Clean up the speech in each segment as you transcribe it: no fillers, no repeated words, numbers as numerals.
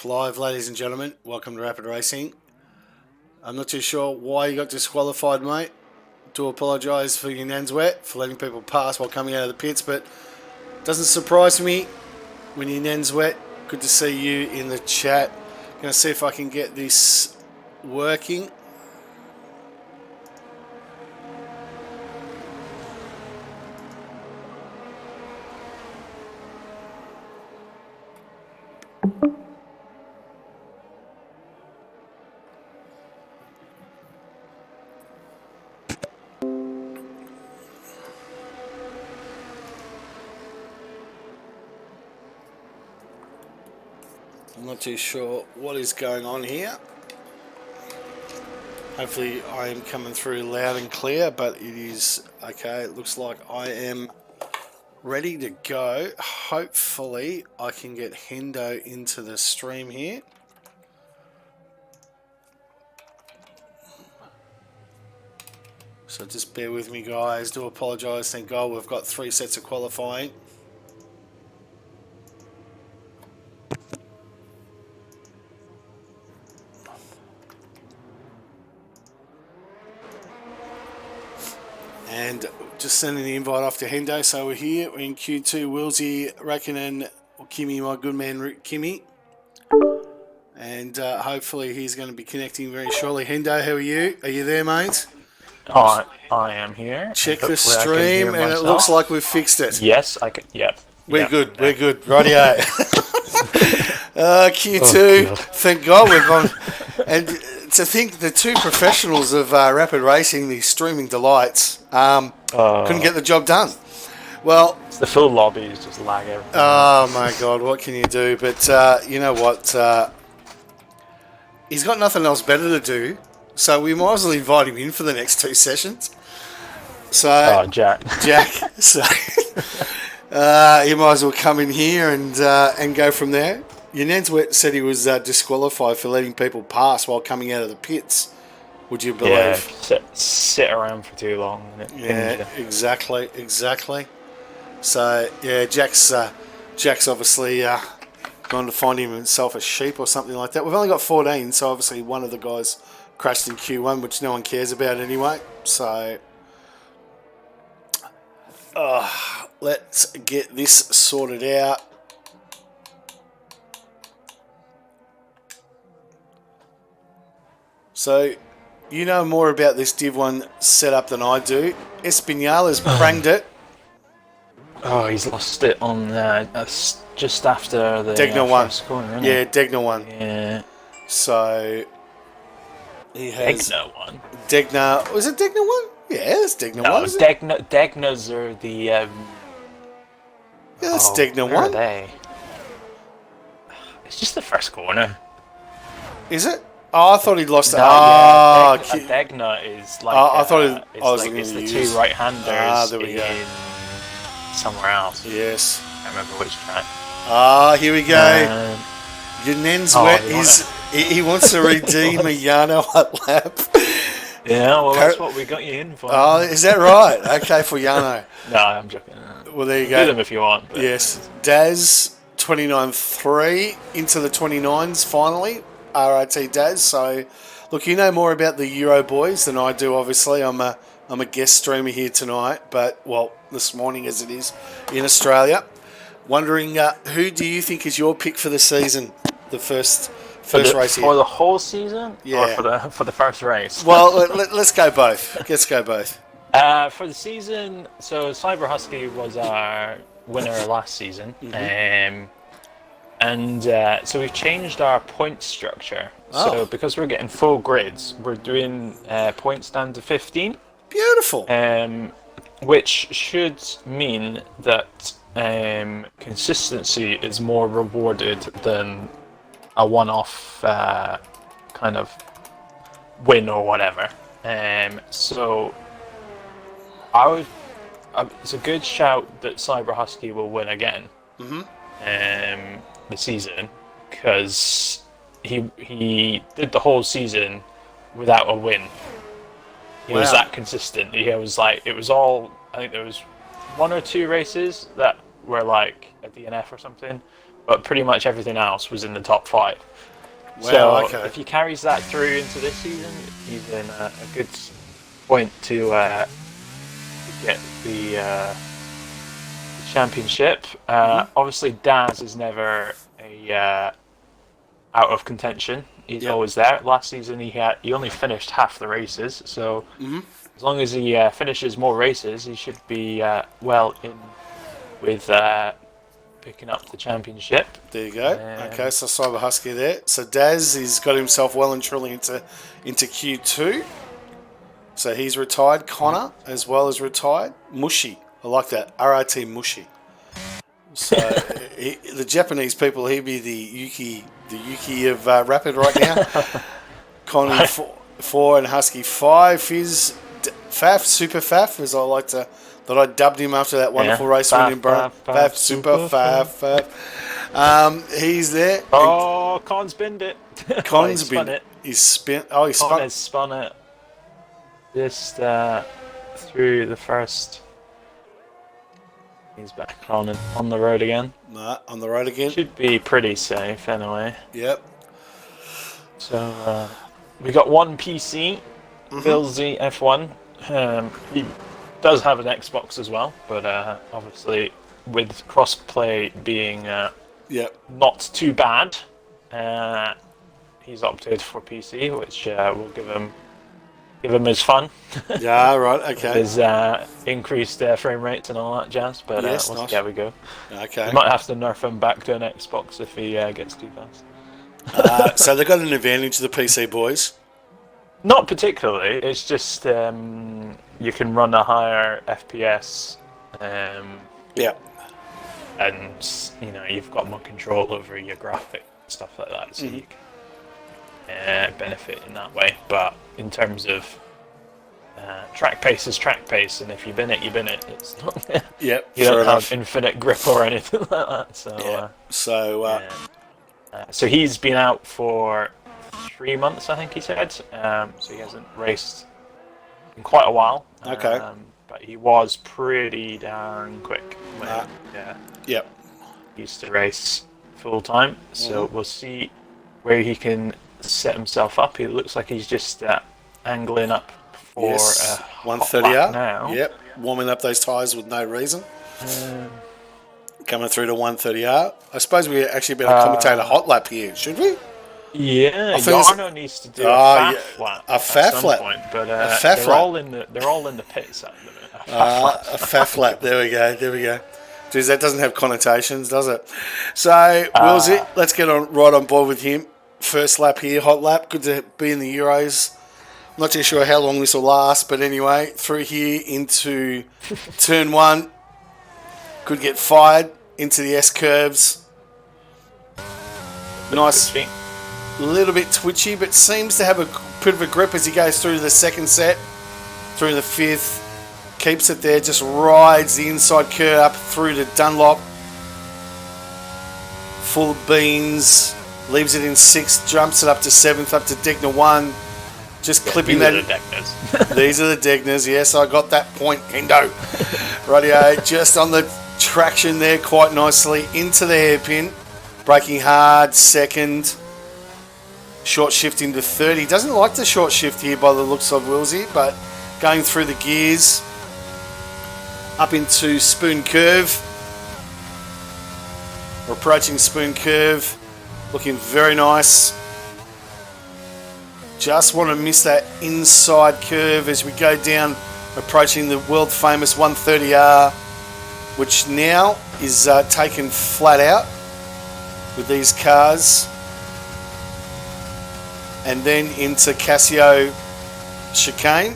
Live, ladies and gentlemen, welcome to Rapid Racing. I'm not too sure why you got disqualified, mate. Do apologise for your nan's wet, for letting people pass while coming out of the pits, but it doesn't surprise me when your nan's wet. Good to see you in the chat. Going to see if I can get this working. I'm not too sure what is going on here. Hopefully I am coming through loud and clear, but it is okay. It looks like I am ready to go. Hopefully I can get Hendo into the stream here. So just bear with me, guys. Do apologise. Thank God we've got 3 sets of qualifying. And just sending the invite off to Hendo. So we're here. We're in Q2. Wilsey, Raikkonen, Kimi, my good man Kimi. And hopefully he's going to be connecting very shortly. Hendo, how are you? Are you there, mate? I am here. Check the stream, and it looks like we've fixed it. Yes, I can. Yep. We're good. We're good. Rightio. Q2. Oh, thank God we've gone. And to think the two professionals of Rapid Racing, the streaming delights, couldn't get the job done. Well, it's the full lobby is just lag everything. Oh my God, what can you do? But you know what? He's got nothing else better to do, so we might as well invite him in for the next 2 sessions. So, Jack. So he might as well come in here and go from there. Yanenswet said he was disqualified for letting people pass while coming out of the pits. Would you believe? Yeah, sit around for too long. Yeah, exactly. So yeah, Jack's obviously gone to find himself a sheep or something like that. We've only got 14, so obviously one of the guys crashed in Q1, which no one cares about anyway. So let's get this sorted out. So, you know more about this Div1 setup than I do. Espinala's pranged it. Oh, he's lost it on just after the Degner one. Corner, isn't Yeah, Degner one. Yeah. So he has Degner one. Degner. Was it Degner one? Yeah, it's Degner No, one. Degners are the. Yeah, that's Degner where one. Are they? It's just the first corner. Is it? Oh, I thought he'd lost it. Degner is like. I thought it's the two right-handers there we go. Somewhere else. Yes. I can't remember which track. Here we go. Yanenswet he wants to redeem a Yano hut lap. Yeah, well, that's what we got you in for. Oh, is that right? Okay, for Yano. No, I'm joking. Well, there you go. Do them if you want. But. Yes. Daz, 29.3 into the 29s finally. RRT Daz. So, look, you know more about the Euro boys than I do, obviously. I'm a guest streamer here tonight, but, well, this morning as it is in Australia. Wondering, who do you think is your pick for the season? The first race here. For the whole season? Yeah. Or for the first race? Well, let's go both. Let's go both. For the season, so Cyber Husky was our winner last season. Mm-hmm. So we've changed our point structure. Oh. So because we're getting full grids, we're doing points down to 15. Beautiful. Which should mean that consistency is more rewarded than a one-off kind of win or whatever. So it's a good shout that Cyber Husky will win again. Mm-hmm. The season, because he did the whole season without a win. He was that consistent. He was like, it was all, I think there was 1 or 2 races that were like a DNF or something, but pretty much everything else was in the top 5. Wow, So okay. if he carries that through into this season, he's in a good point to get the championship. Obviously, Daz is never a out of contention. He's always there. Last season, he only finished half the races, so as long as he finishes more races, he should be well in with picking up the championship. There you go. Okay, so Cyber Husky there. So Daz, he's got himself well and truly into Q2. So he's retired. Connor as well as retired. Mushy, I like that. RRT Mushy. So the Japanese people, he'd be the Yuki of Rapid right now. Connie 4 and Husky 5. Fizz Faf, Super Faf, as I like to. That I dubbed him after that wonderful race win in Burn. Faf, Super Faf. He's there. Oh, Con's binned it. Con's spun it. He's spun. Oh, he spun. Con has spun it. Just through the first. He's back on the road again. Nah, on the road again. Should be pretty safe anyway. Yep. So we got one PC, Bill Z F1. He does have an Xbox as well, but obviously with crossplay being not too bad, he's opted for PC, which will give him his fun. Yeah, right, okay. His increased frame rates and all that jazz, but yes, we'll nice. see how we go. Okay. We might have to nerf him back to an Xbox if he gets too fast. So they've got an advantage, the PC boys. Not particularly. It's just you can run a higher FPS. Yeah. And you've got more control over your graphic stuff like that, so you can benefit in that way. But in terms of track pace is track pace, and if you bin it, you bin it. It's not. You don't have infinite grip or anything like that. So. So he's been out for 3 months, I think he said. So he hasn't raced in quite a while. Okay. But he was pretty darn quick when he used to race full time. So we'll see where he can set himself up. He looks like he's just angling up for 130R now. Yep, warming up those tyres with no reason. Coming through to 130R. I suppose we actually better commentate a hot lap here, should we? Yeah, Yarno needs to do a faff lap. A faff lap. Point, but they're all in the pits at the minute. A faff lap. There we go. Jeez, that doesn't have connotations, does it? So, Willsy, let's get right on board with him. First lap here, hot lap. Good to be in the Euros. I'm not too sure how long this will last, but anyway, through here into turn 1. Could get fired into the S curves. Nice. A little bit twitchy, but seems to have a bit of a grip as he goes through the second set, through the 5th. Keeps it there, just rides the inside curve up through to Dunlop. Full of beans, leaves it in 6th, jumps it up to 7th, up to Degner 1. Just clipping that. These are the Degners, yes, I got that point, Hendo. Rightio, just on the traction there quite nicely into the hairpin. Braking hard, 2nd. Short shift into 3rd. He doesn't like the short shift here by the looks of Willsy, but going through the gears. Up into Spoon Curve. We're approaching Spoon Curve. Looking very nice. Just want to miss that inside curve as we go down, approaching the world famous 130R, which now is taken flat out with these cars. And then into Casio chicane.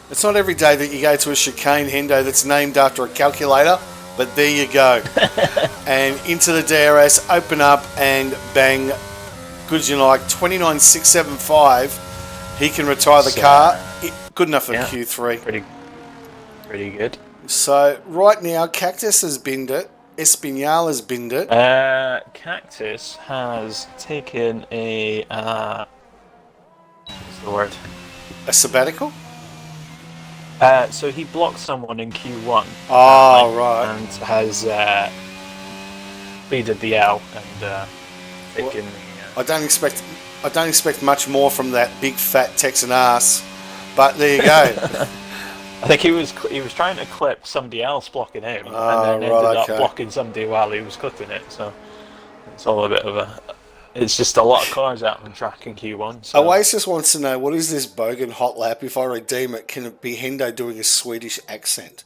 It's not every day that you go to a chicane, Hendo, that's named after a calculator, but there you go. And into the DRS, open up and bang. Good as you like, 29.675. He can retire the car. Good enough for Q3. Pretty good. So right now, Cactus has binned it. Espinal has binned it. Cactus has taken a what's the word? A sabbatical? So he blocked someone in Q1. Oh, right. And has pleaded the L and taken the. I don't expect much more from that big fat Texan ass, but there you go. I think he was trying to clip somebody else blocking him, and then ended up blocking somebody while he was clipping it. So it's all a bit of a. It's just a lot of cars out on track in Q1. So. Oasis wants to know, what is this bogan hot lap? If I redeem it, can it be Hendo doing a Swedish accent?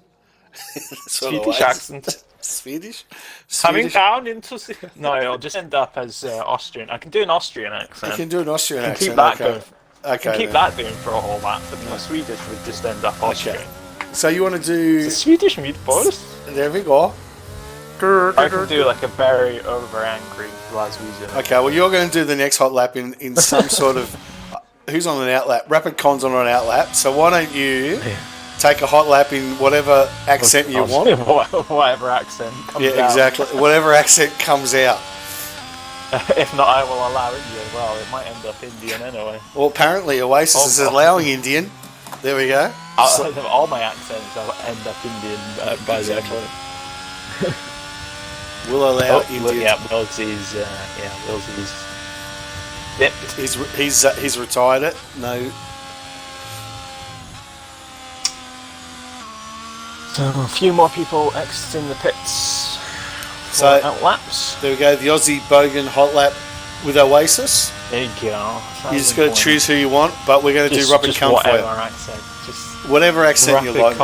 Swedish accent. Swedish? Coming down into... No, I'll just end up as Austrian. I can do an Austrian accent. You can do an Austrian accent. Keep that going. Okay. Keep that going for a whole lap, but my Swedish would just end up Austrian. Okay. So you want to do... The Swedish meatballs? There we go. I can do like a very over-angry Glaswegian. Okay, well, you're going to do the next hot lap in some sort of... Who's on an outlap? Rapid Con's on an outlap. So why don't you take a hot lap in whatever accent you want? Whatever accent comes out. Yeah, exactly. Whatever accent comes out. If not, I will allow Indian. Well, it might end up Indian anyway. Well, apparently Oasis is allowing Indian. There we go. All my accents will end up Indian by the end. We'll allow Indian. Yeah, Willsy's. Willsy's. Yep. He's retired it. No. So a few more people exiting the pits. So out laps. There we go. The Aussie Bogan hot lap with Oasis. There you go. You just got to choose who you want, but we're going to do Rapid Con for you. Whatever accent you like.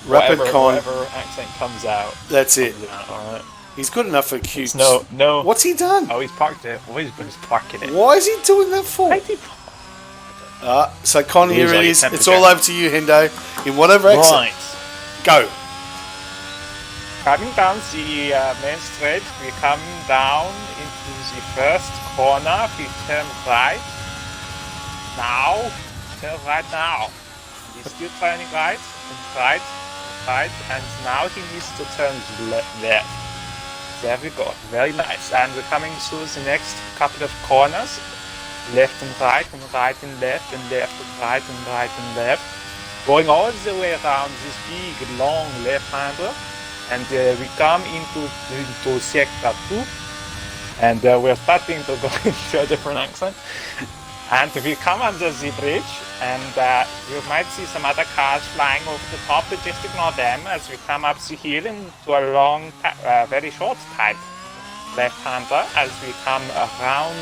Rapid Con. Whatever accent comes out. That's it. All right. He's good enough for cute. No. What's he done? Oh, he's parked it. Oh, he's parking it. Why is he doing that for? So Con, here it is. It's all over to you, Hendo. In whatever accent. Right. Go. Coming down the main straight, we come down into the first corner. We turn right. Now, turn right now. He's still turning right and right, and now he needs to turn left. There we go, very nice. And we're coming through the next couple of corners. Left and right and right and left and left and right and right and left. Going all the way around this big, long left-hander. And we come into sector 2. And we're starting to go into a different accent. And we come under the bridge, and you might see some other cars flying over the top, but just ignore them as we come up the hill into a long, very short type left-hander as we come around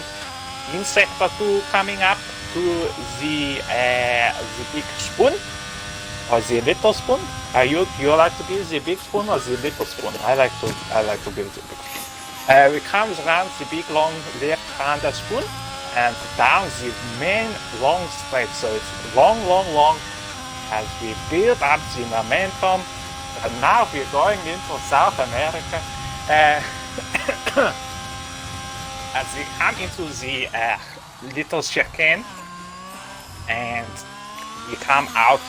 in sector 2, coming up to the big spoon, or the little spoon. You like to be the big spoon or the little spoon? I like to be the big spoon. We come around the big long left-hander spoon, and down the main long straight. So it's long as we build up the momentum. And now we're going into South America. As we come into the little chicane, and we come out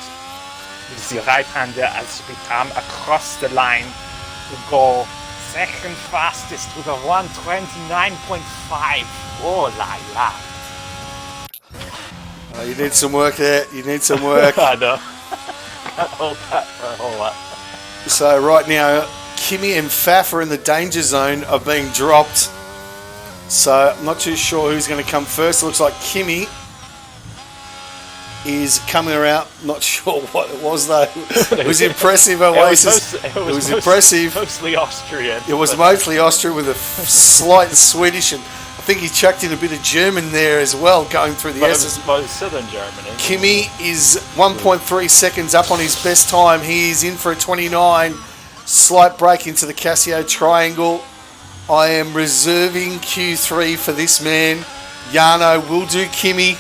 with the right hander as we come across the line to go second fastest with a 129.5. Oh la la. You need some work there. You need some work. I know. Hold that for a whole lot. So right now, Kimi and Faf are in the danger zone of being dropped. So I'm not too sure who's going to come first. It looks like Kimi is coming around. Not sure what it was though. It was impressive. Oasis. It was impressive. Mostly Austrian. It was mostly Austrian with a slight Swedish, and I think he chucked in a bit of German there as well, going through the S's. Both southern Germany. Kimi is 1.3 seconds up on his best time. He is in for a 29. Slight break into the Casio triangle. I am reserving Q3 for this man. Jarno will do Kimi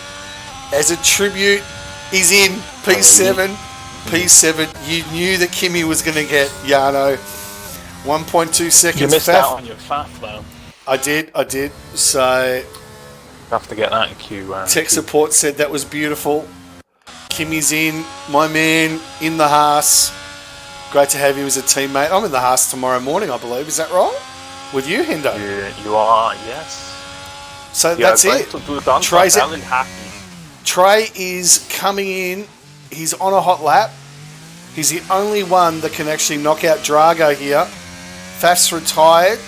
as a tribute. He's in P7. P7. You knew that Kimi was going to get Jarno. 1.2 seconds. You missed out on your FAF though. I did. So have to get that in Q1. Tech support said that was beautiful. Kimi's in, my man, in the Haas. Great to have him as a teammate. I'm in the Haas tomorrow morning, I believe. Is that right? With you, Hendo? You are, yes. So that's it. Trey's happy. Trey is coming in. He's on a hot lap. He's the only one that can actually knock out Drago here. Faf's retired.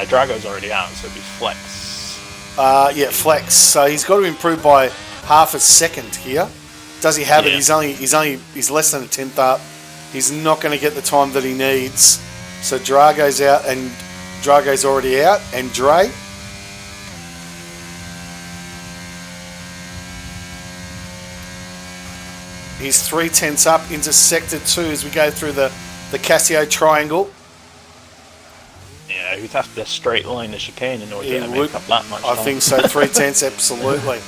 Drago's already out, so it'd be flex. Yeah, flex. So he's got to improve by half a second here. Does he have it? He's less than a tenth up. He's not going to get the time that he needs. So Drago's out, and Drago's already out, and Dre. He's 3/10 up into sector 2 as we go through the Casio triangle. Yeah, you'd have to straight line the chicane in order to make up that much. I think so. 3/10, absolutely.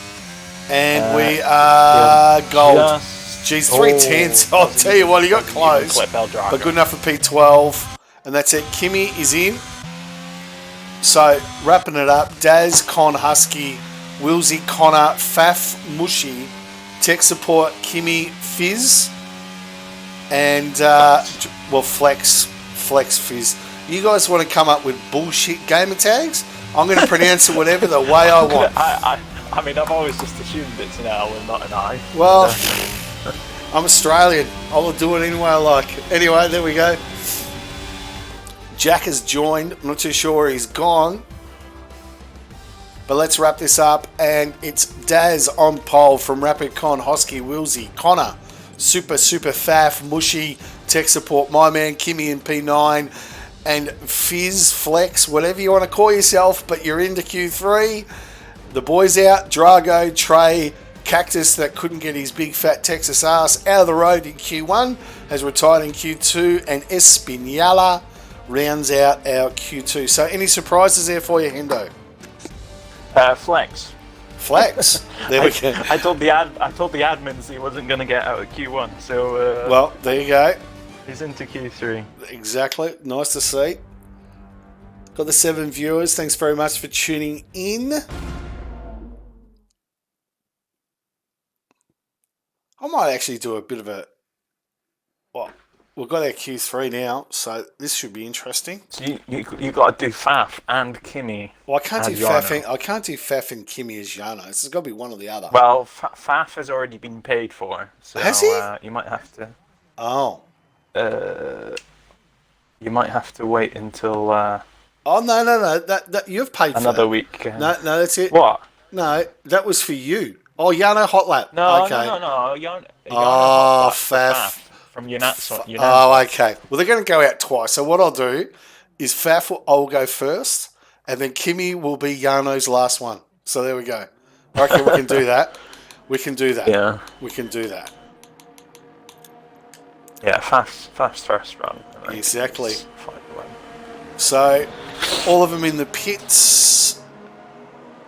And we are gold. Geez, 3/10. I'll tell you what, he got close. But good enough for P12. And that's it. Kimmy is in. So, wrapping it up. Daz, Con, Husky, Wilsey, Connor, Faf, Mushy, tech support, Kimmy, Fizz, and, Flex, Fizz. You guys want to come up with bullshit gamer tags? I'm going to pronounce it whatever the way I want. I mean, I've always just assumed it's an L and not an I. Well, I'm Australian. I will do it any way I like. Anyway, there we go. Jack has joined. I'm not too sure where he's gone. But let's wrap this up. And it's Daz on pole from Rapid Con, Hosky, Wilsey, Connor, Super Faf, Mushy, tech support, my man, Kimmy in P9, and Fizz, Flex, whatever you want to call yourself, but you're into Q3. The boys out, Drago, Trey, Cactus that couldn't get his big fat Texas ass out of the road in Q1 has retired in Q2, and Espinala rounds out our Q2. So any surprises there for you, Hendo? Flex. There we go. I told the admins he wasn't going to get out of Q1, so well, there you go. He's into Q3. Exactly. Nice to see. Got the 7 viewers. Thanks very much for tuning in. I might actually do a bit of a... Well, we've got our Q3 now, so this should be interesting. So you got to do Faf and Kimmy. Well, I can't do Faf and Kimmy as Yano. This has got to be one or the other. Well, Faf has already been paid for, so has he? You might have to. Oh. You might have to wait until. Oh no! That you've paid for another that. week. No, that's it. What? No, that was for you. Oh, Yano Hot Lap. No, okay. no. Yano Faf. From Unats. Oh, okay. Well, they're going to go out twice. So what I'll do is Faf I'll go first, and then Kimmy will be Yano's last one. So there we go. I reckon we can do that. We can do that. Yeah. We can do that. Yeah, Faf's first run. Exactly. So all of them in the pits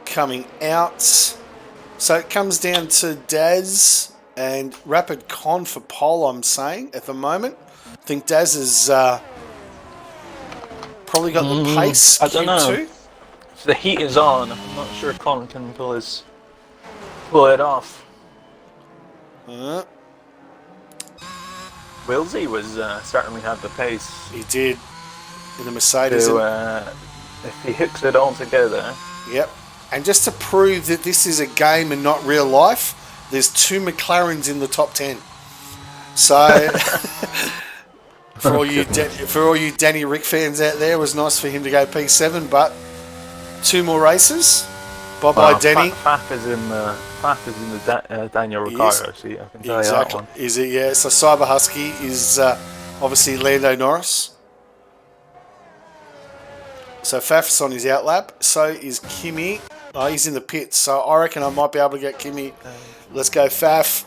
coming out. So it comes down to Daz and Rapid Con for pole, I'm saying, at the moment. I think Daz has probably got the pace. I don't know. So the heat is on. I'm not sure Con can pull it off. Wilsey was certainly had the pace. He did in the Mercedes. So, if he hooks it all together. Yep. And just to prove that this is a game and not real life, there's 2 McLarens in the top 10. So, for all you Danny Rick fans out there, it was nice for him to go P7, but 2 more races. Bye bye, Danny. Faf is in the Daniel Ricciardo seat. I can tell you that one. Is it? Yeah. So Cyber Husky is obviously Lando Norris. So Faf's on his outlap. So is Kimmy. Oh, he's in the pits. So I reckon I might be able to get Kimmy. Let's go Faf.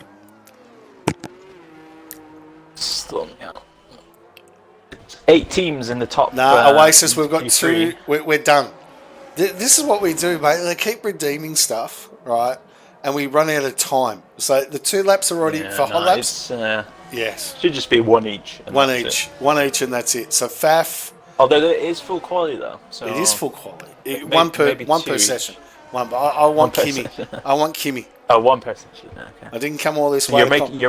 Still, yeah. 8 teams in the top. Oasis. We've got Q3. 2. We're done. This is what we do, mate. They keep redeeming stuff, right? And we run out of time. So the 2 laps are already for hot laps. Yes. Should just be 1 each. One each, and that's it. So Faf. Although it is full quality though. So it is full quality. One per session. One, but I want Kimmy. I want Kimmy. Oh, 1 per session. Okay. I didn't come all this way. You're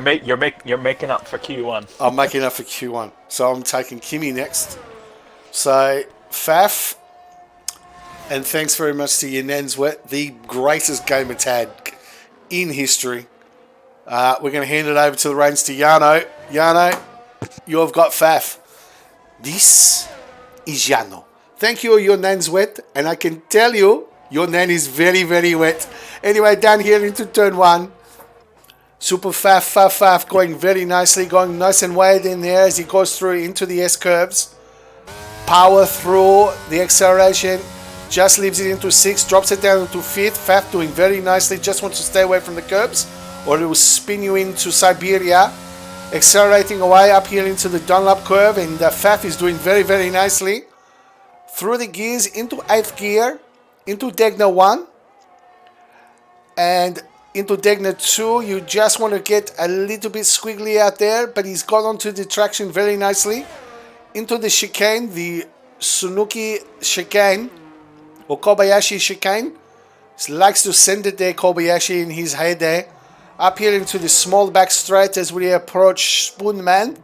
making up for Q1. I'm making up for Q1. So I'm taking Kimmy next. So Faf. And thanks very much to Yenenswet, the greatest gamer tag in history. We're going to hand it over to the reins to Yano. Yano, you've got Faf. This is Yano. Thank Thank you, your nan's wet. And I can tell you, your nan is very, very wet. Anyway, down here into turn 1. Super faf, going very nicely, going nice and wide in there as he goes through into the S-curves. Power through the acceleration, just leaves it into 6, drops it down into 5th. Faf doing very nicely, just wants to stay away from the curbs or it will spin you into Siberia. Accelerating away up here into the Dunlop curve, and Faf is doing very, very nicely. Through the gears into 8th gear, into Degner 1. And into Degner 2, you just want to get a little bit squiggly out there, but he's got onto the traction very nicely. Into the chicane, the Suzuki chicane, or Kobayashi chicane. He likes to send it there, Kobayashi, in his heyday. Up here into the small back straight as we approach Spoonman.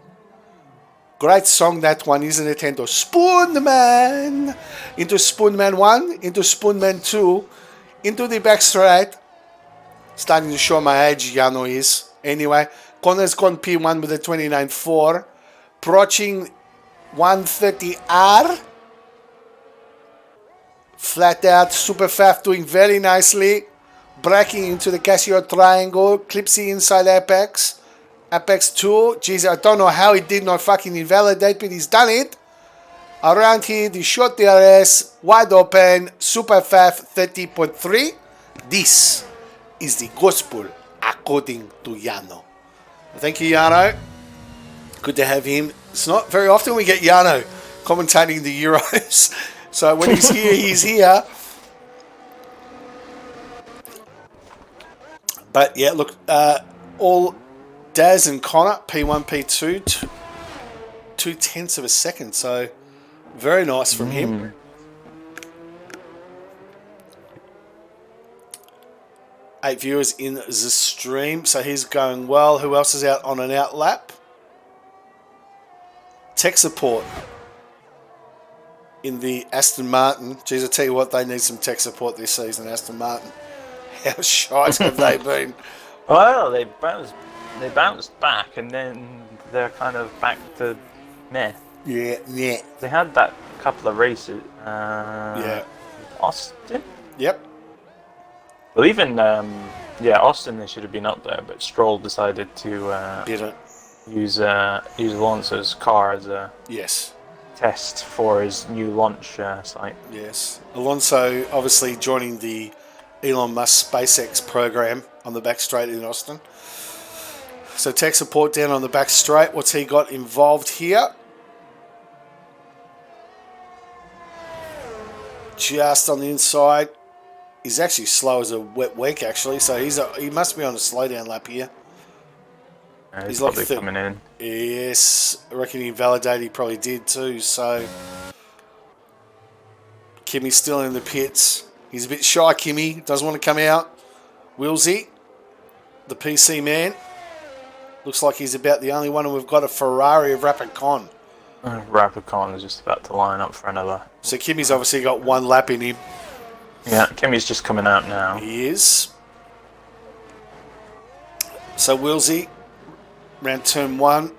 Great song, that one, isn't it, Hendo? Spoonman! Into Spoonman 1, into Spoonman 2, into the back straight. Starting to show my age, Yano is. Anyway, Connor's gone P1 with a 29.4. Approaching 130R. Flat out, super fast, doing very nicely. Braking into the Casio triangle. Clipsy inside Apex. Apex 2. Jeez, I don't know how he did not fucking invalidate, but he's done it. Around here, the short DRS, wide open, super fast, 30.3. This is the gospel according to Yano. Thank you, Yano. Good to have him. It's not very often we get Yano commentating the Euros. So when he's here, he's here. But yeah, look, all Daz and Connor, P1, P2, 2/10 of a second. So very nice from him. 8 viewers in the stream, so he's going well. Who else is out on an out lap? Tech support in the Aston Martin. Geez, I tell you what, they need some tech support this season, Aston Martin. How shite have they been? Well, they bounced back, and then they're kind of back to meh. Yeah. They had that couple of races. Yeah. Austin? Yep. Well, even Austin, they should have been up there, but Stroll decided to Didn't. use Alonso's car as a test for his new launch site. Yes. Alonso obviously joining the Elon Musk SpaceX program on the back straight in Austin. So tech support down on the back straight. What's he got involved here? Just on the inside. He's actually slow as a wet week, actually. So he must be on a slowdown lap here. He's probably like coming in. Yes, I reckon he invalidated. He probably did too. So Kimmy's still in the pits. He's a bit shy, Kimmy. Doesn't want to come out. Wilsey, the PC man. Looks like he's about the only one, and we've got a Ferrari of Rapid Con. Rapid Con is just about to line up for another. So Kimmy's obviously got one lap in him. Yeah, Kimmy's just coming out now. He is. So Wilsey, round turn 1,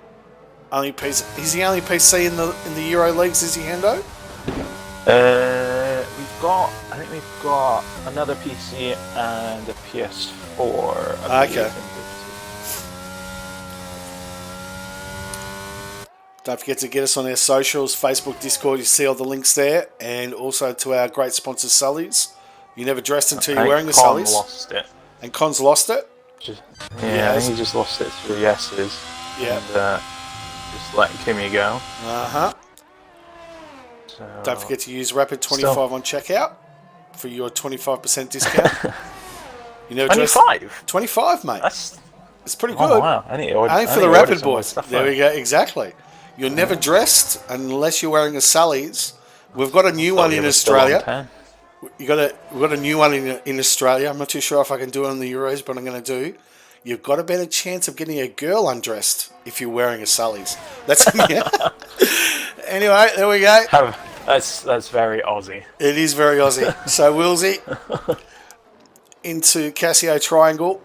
only PC. He's the only PC in the Euro leagues, is he, Hendo? I think we've got another PC and a PS4. Okay. Don't forget to get us on our socials, Facebook, Discord. You see all the links there, and also to our great sponsor, Sully's. You never dressed until you're wearing a Sully's. Con lost it. And Con's lost it. I think he just lost it through yeses. Yeah. And just let Kimmy go. So, don't forget to use Rapid 25 on checkout for your 25% discount. You never 25? 25, mate. It's pretty good. Oh, wow. Only for the Rapid boys. There we go. Exactly. You're never dressed unless you're wearing a Sully's. We've got a new one in Australia. We've got a new one in Australia. I'm not too sure if I can do it on the Euros, but I'm going to do. You've got a better chance of getting a girl undressed if you're wearing a Sully's. That's Anyway, there we go. That's very Aussie. It is very Aussie. So Wilsey into Casio Triangle.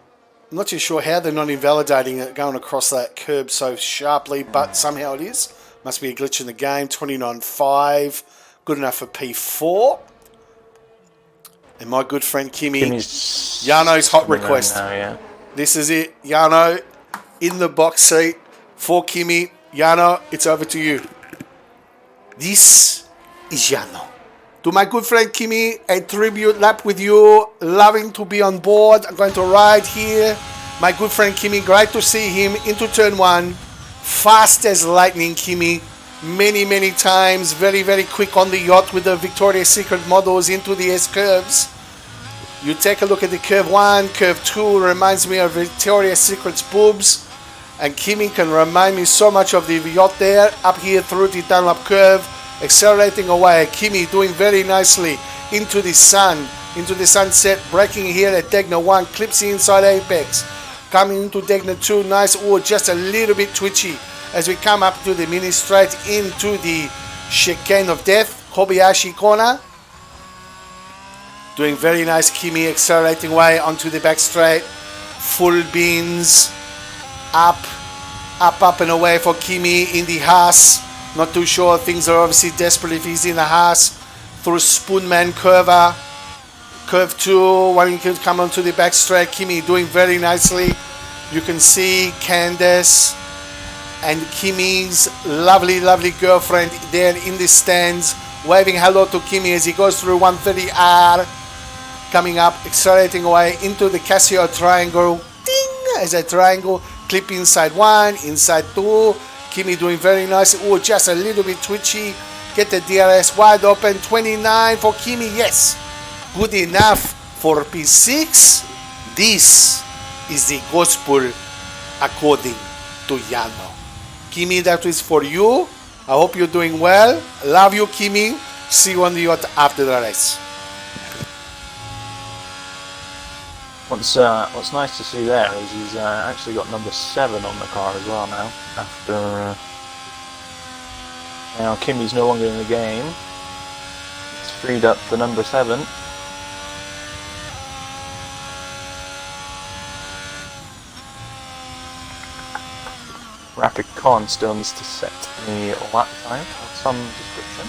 I'm not too sure how they're not invalidating it going across that curb so sharply, but somehow it is. Must be a glitch in the game. 29.5. Good enough for P4. And my good friend Kimmy's Jano's hot coming request. around now, yeah. This is it. Jano in the box seat for Kimmy. Jano, it's over to you. This is Jano. To my good friend Kimmy, a tribute lap with you. Loving to be on board. I'm going to ride here. My good friend Kimmy, great to see him into turn 1. Fast as lightning, Kimmy. Many times. Very, very quick on the yacht with the Victoria's Secret models into the S-curves. You take a look at the curve 1, curve 2 reminds me of Victoria's Secret's boobs. And Kimmy can remind me so much of the yacht there. Up here through the Dunlop curve. Accelerating away. Kimmy doing very nicely into the sun. Into the sunset. Braking here at Degna 1. Clips the inside apex. Coming into Degna 2. Nice. Oh, just a little bit twitchy. As we come up to the mini straight into the chicane of death. Kobayashi corner. Doing very nice, Kimmy, accelerating way onto the back straight. Full beans. Up and away for Kimmy in the Haas. Not too sure. Things are obviously desperate if he's in the Haas. Through Spoonman curver. Curve 2. Wanting to come onto the back straight. Kimmy doing very nicely. You can see Candace and Kimmy's lovely girlfriend there in the stands. Waving hello to Kimmy as he goes through 130R. Coming up, accelerating away into the Casio triangle. Ding! As a triangle, clip inside 1, inside 2. Kimmy doing very nice. Oh, just a little bit twitchy. Get the DRS wide open. 29 for Kimmy. Yes. Good enough for P6. This is the gospel according to Jano. Kimmy, that is for you. I hope you're doing well. Love you, Kimmy. See you on the yacht after the race. What's nice to see there is he's actually got number 7 on the car as well now. After now Kimmy's no longer in the game. It's freed up the number 7. Rapid Con still needs to set the lap time of some description.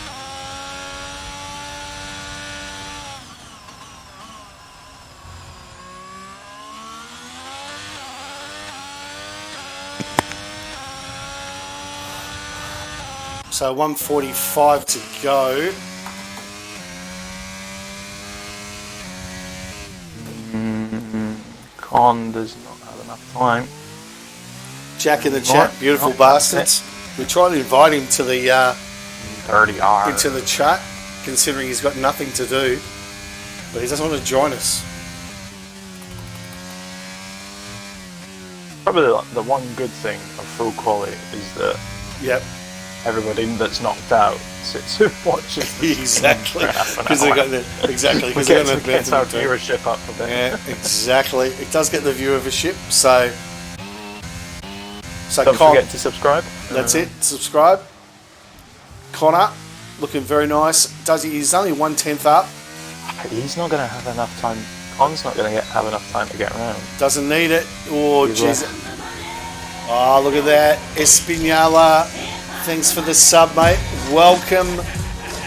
So 1:45 to go. Con does not have enough time. Jack in the chat, beautiful bastards. We try to invite him to the 30 hours into the chat, considering he's got nothing to do, but he doesn't want to join us. Probably the one good thing of full quality is that Yep, everybody that's knocked out sits and watches the exactly. Because they got the exactly because it they got gets our the viewership up a bit. yeah, exactly. It does get the viewership. So Don't Con, forget to subscribe. that's it. Subscribe. Connor, looking very nice. Does he? He's only 1/10 up. He's not going to have enough time. Con's not going to have enough time to get around. Doesn't need it. Oh, He's jeez. left. Oh, look at that. Espinala. Thanks for the sub, mate. Welcome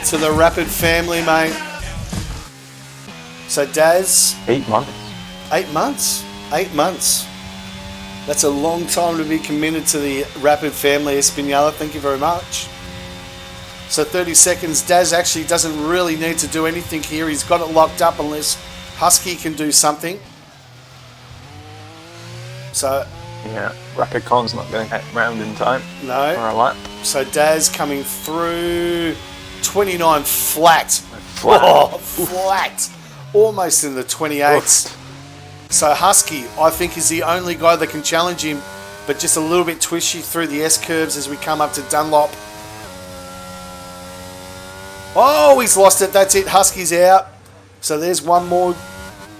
to the Rapid family, mate. So, Daz, 8 months. 8 months. 8 months. That's a long time to be committed to the Rapid family, Espinala. Thank you very much. So 30 seconds. Daz actually doesn't really need to do anything here. He's got it locked up unless Husky can do something. So, Yeah, Rapid Con's not going to get round in time for no. a lap. So Daz coming through 29 flat. Flat. Oh, flat. Almost in the 28s. So Husky, I think, is the only guy that can challenge him, but just a little bit twishy through the S-curves as we come up to Dunlop. Oh, he's lost it. That's it. Husky's out. So there's one more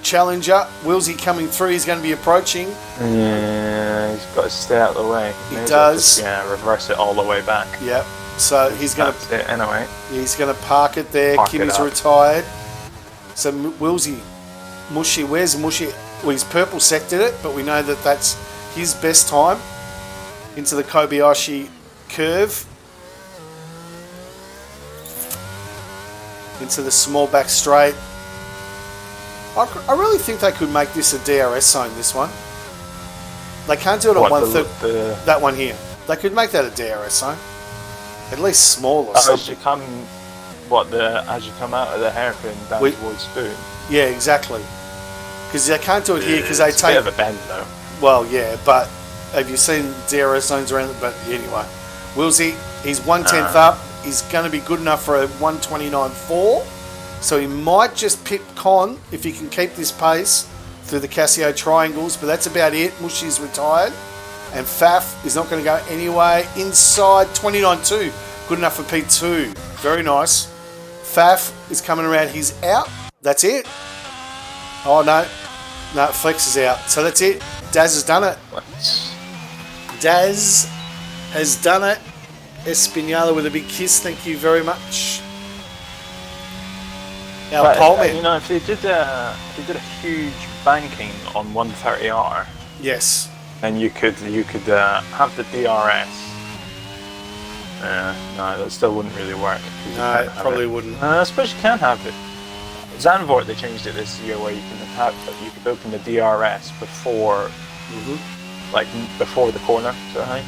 challenger. Willsy coming through. He's going to be approaching. Yeah, he's got to stay out of the way. He Maybe does. just, yeah, reverse it all the way back. Yep. So he's going That's it anyway. to park it there. Park it Kimmy's up. retired. So Willsy, Mushy, where's Mushy? Well, he's purple sectored it, but we know that that's his best time into the Kobayashi curve. into the small back straight. I really think they could make this a DRS zone, this one. They can't do it on 1/3. That one here. They could make that a DRS zone. At least small or something. As you come, as you come out of the hairpin down towards Spoon. Yeah, exactly. Because they can't do it here because they take a bit of a bend though. Well, yeah, but have you seen DRS zones around it? But anyway, Willsey, he's 1/10 up. He's going to be good enough for a 1:29.4. So he might just pip Con if he can keep this pace through the Casio triangles. But that's about it. Mushi's retired. And Faf is not going to go anyway. Inside 29.2. Good enough for P2. Very nice. Faf is coming around. He's out. That's it. Oh, no. No, Flex is out. So that's it. Daz has done it. Daz has done it. Espinala with a big kiss. Thank you very much. Our pole man. You know, if they did a huge banking on 130R, yes, then you could have the DRS. No, that still wouldn't really work. No, it probably wouldn't. I suppose you can have it. Zandvoort, they changed it this year where you could open the DRS before, before the corner. So hey.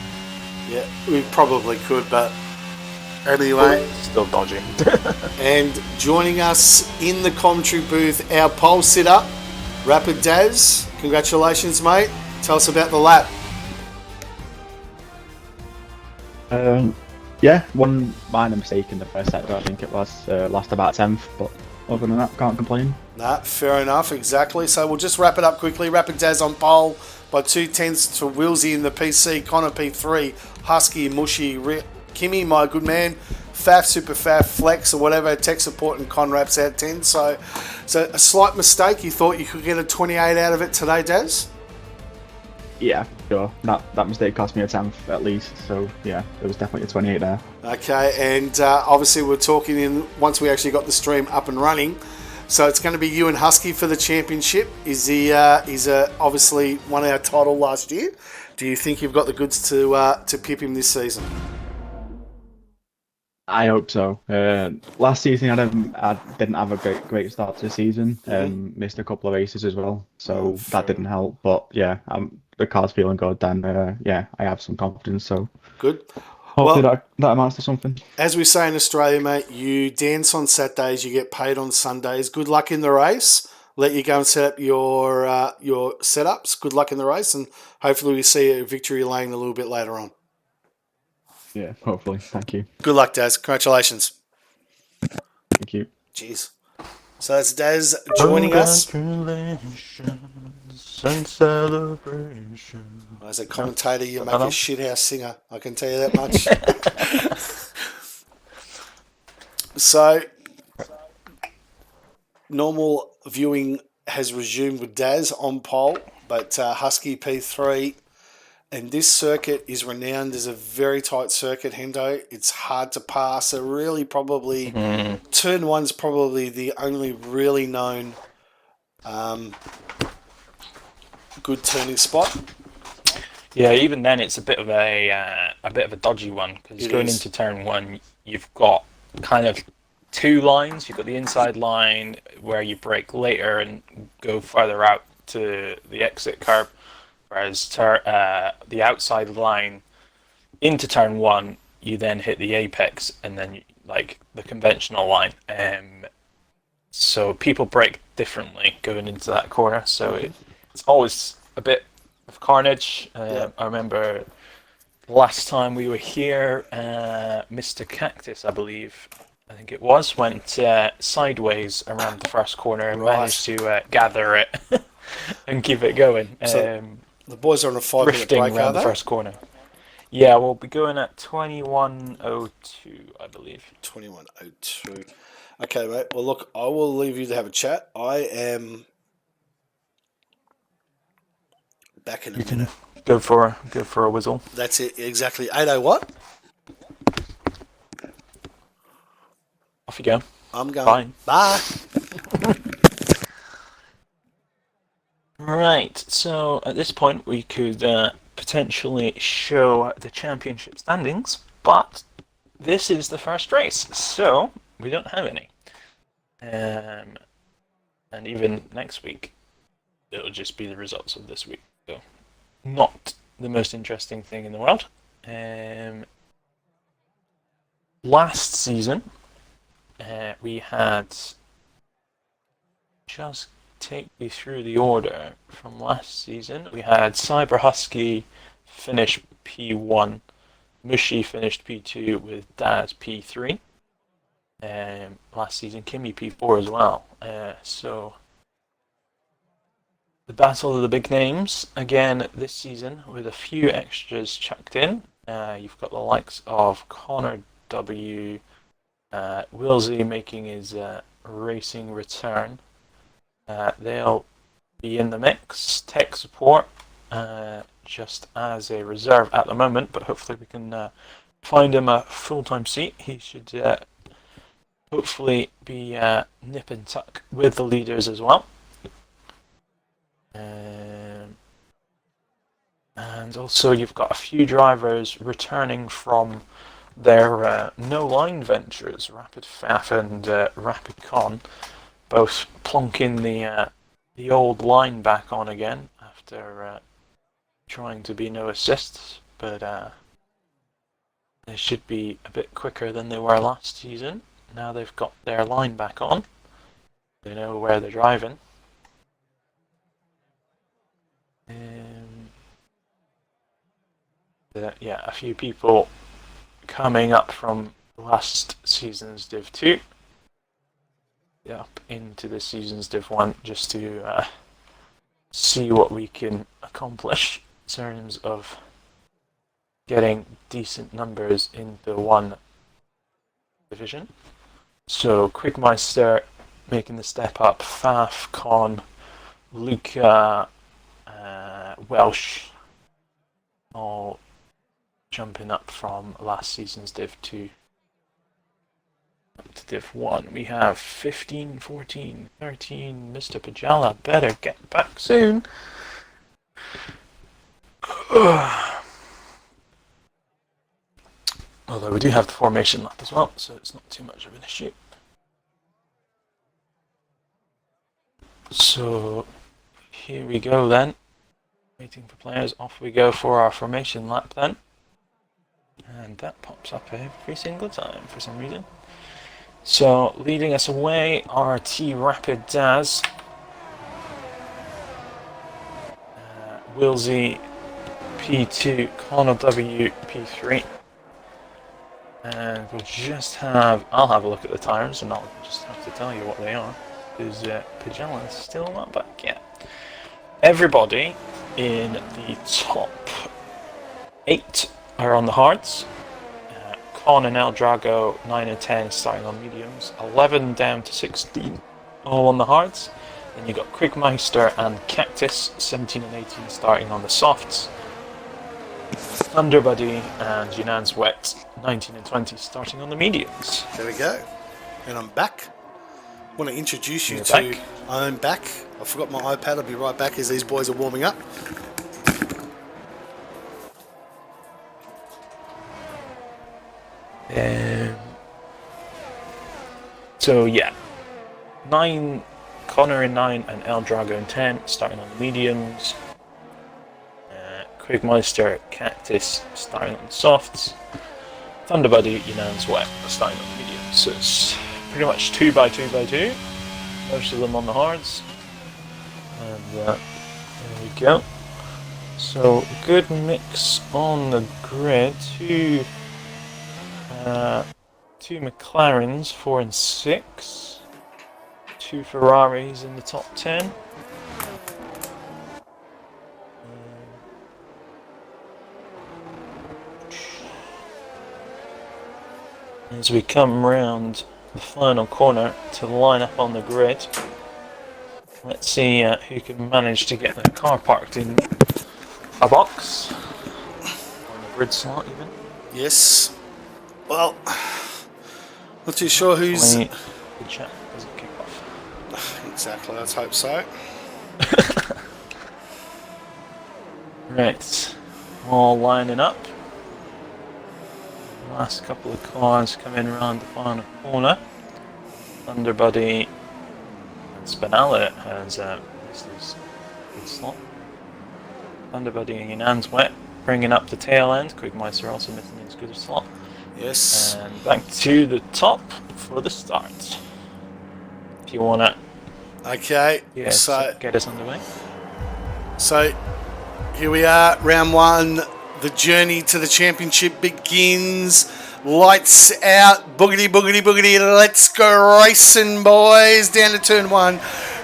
Yeah, we probably could, but anyway, still dodgy. And joining us in the commentary booth, our pole sitter, Rapid Daz. Congratulations, mate. Tell us about the lap. Yeah, one minor mistake in the first sector, I think it was. Last about 10th, but other than that, can't complain. Nah, fair enough, exactly. So we'll just wrap it up quickly. Rapid Daz on pole by 2/10 to Willsey in the PC, Connor P3, Husky, Mushy, Kimmy, my good man, Faf, Super Faf, Flex, or whatever, tech support, and Conraps out 10. So a slight mistake. You thought you could get a 28 out of it today, Daz? Yeah, sure. That mistake cost me a 10th at least, so yeah, it was definitely a 28 there. Okay, and obviously we're talking in once we actually got the stream up and running. So it's going to be you and Husky for the championship. He's obviously won our title last year. Do you think you've got the goods to pip him this season? I hope so. Last season I didn't have a great start to the season. Missed a couple of races as well, so that didn't help. But yeah, the car's feeling good. And yeah, I have some confidence. So good. Hopefully that amounts to something. As we say in Australia, mate, you dance on Saturdays, you get paid on Sundays. Good luck in the race. Let you go and set up your setups. Good luck in the race, and hopefully we see a victory lane a little bit later on. Yeah, hopefully. Thank you. Good luck, Daz. Congratulations. Thank you. Cheers. So that's Daz joining us. And celebration. As a commentator, you make a shithouse singer. I can tell you that much. So, normal viewing has resumed with Daz on pole, but Husky P3. And this circuit is renowned as a very tight circuit, Hendo. It's hard to pass. So really probably, turn one's probably the only really known good turning spot. Yeah, even then it's a bit of a dodgy one, because going into turn one, you've got kind of two lines. You've got the inside line where you brake later and go further out to the exit curb, whereas the outside line into turn one, you then hit the apex and then like the conventional line. So people brake differently going into that corner. So it's always a bit of carnage. I remember last time we were here, Mr. Cactus, I think it was, went sideways around the first corner and managed to gather it and keep it going. So the boys are on a 5-minute break, around the first corner. Yeah, we'll be going at 21:02, I believe. 21:02. Okay, mate. Well, look, I will leave you to have a chat. I am back in a minute. Go for a whistle. That's it, exactly. 80 what? Off you go. I'm going. Bye. Right, so at this point we could potentially show the championship standings, but this is the first race, so we don't have any. And even next week, it'll just be the results of this week. So, not the most interesting thing in the world. Last season, we had, just take you through the order from last season. We had Cyber Husky finish P1, Mushy finished P2 with Daz P3. Last season, Kimmy P4 as well. So the battle of the big names again this season with a few extras chucked in. You've got the likes of Connor W, Willsey making his racing return. They'll be in the mix. Tech support, just as a reserve at the moment, but hopefully we can find him a full-time seat. He should hopefully be nip and tuck with the leaders as well. And also you've got a few drivers returning from their no-line ventures, Rapid Faf and Rapid Con, both plonking the old line back on again after trying to be no assists, but they should be a bit quicker than they were last season. Now they've got their line back on. They know where they're driving. Yeah, a few people coming up from last season's Div 2 up into this season's Div 1 just to see what we can accomplish in terms of getting decent numbers in the 1 division. So Quickmeister making the step up, Faf, Con, Luca, Welsh, all jumping up from last season's Div 2 up to Div 1. We have 15, 14, 13. Mr. Pajala better get back soon. Although we do have the formation lap as well, so it's not too much of an issue. So here we go then. Waiting for players. Off we go for our formation lap then. And that pops up every single time for some reason. So leading us away are T Rapid Daz, Willsey P2, Connor W P3. And we'll just have, I'll have a look at the tires and I'll just have to tell you what they are, because Pajala's still not back yet. Everybody in the top 8 are on the hards. Con and El Drago 9 and 10 starting on mediums, 11 down to 16 all on the hards. Then you've got Quickmeister and Cactus 17 and 18 starting on the softs. Thunderbuddy and Junan's Wet 19 and 20 starting on the mediums. There we go. And I'm back. I want to introduce you You're to... back? I'm back. I forgot my iPad. I'll be right back as these boys are warming up. So yeah, 9, Connor in 9 and El Drago in 10 starting on the mediums. Quickmeister, Cactus starting on the softs. Thunderbuddy, Yunan's Wet starting on the mediums. So it's pretty much 2 by 2 by 2. Most of them on the hards. And there we go. So good mix on the grid. Two McLarens, 4 and 6. 2 Ferraris in the top 10. As we come round the final corner to line up on the grid, let's see who can manage to get the car parked in a box, on the grid slot even. Yes. Well, not too sure who's... The chat doesn't kick off. Exactly, let's hope so. Right, all lining up. Last couple of cars coming around the final corner. Underbody and Spinella has missed his good slot. Underbody and Yunan's wet, bringing up the tail end. Quigmeister also missing his good slot. Yes. And back to the top for the start. If you want to Okay. So get us underway. So here we are, round one. The journey to the championship begins. Lights out. Boogity, boogity, boogity. Let's go racing, boys. Down to turn one.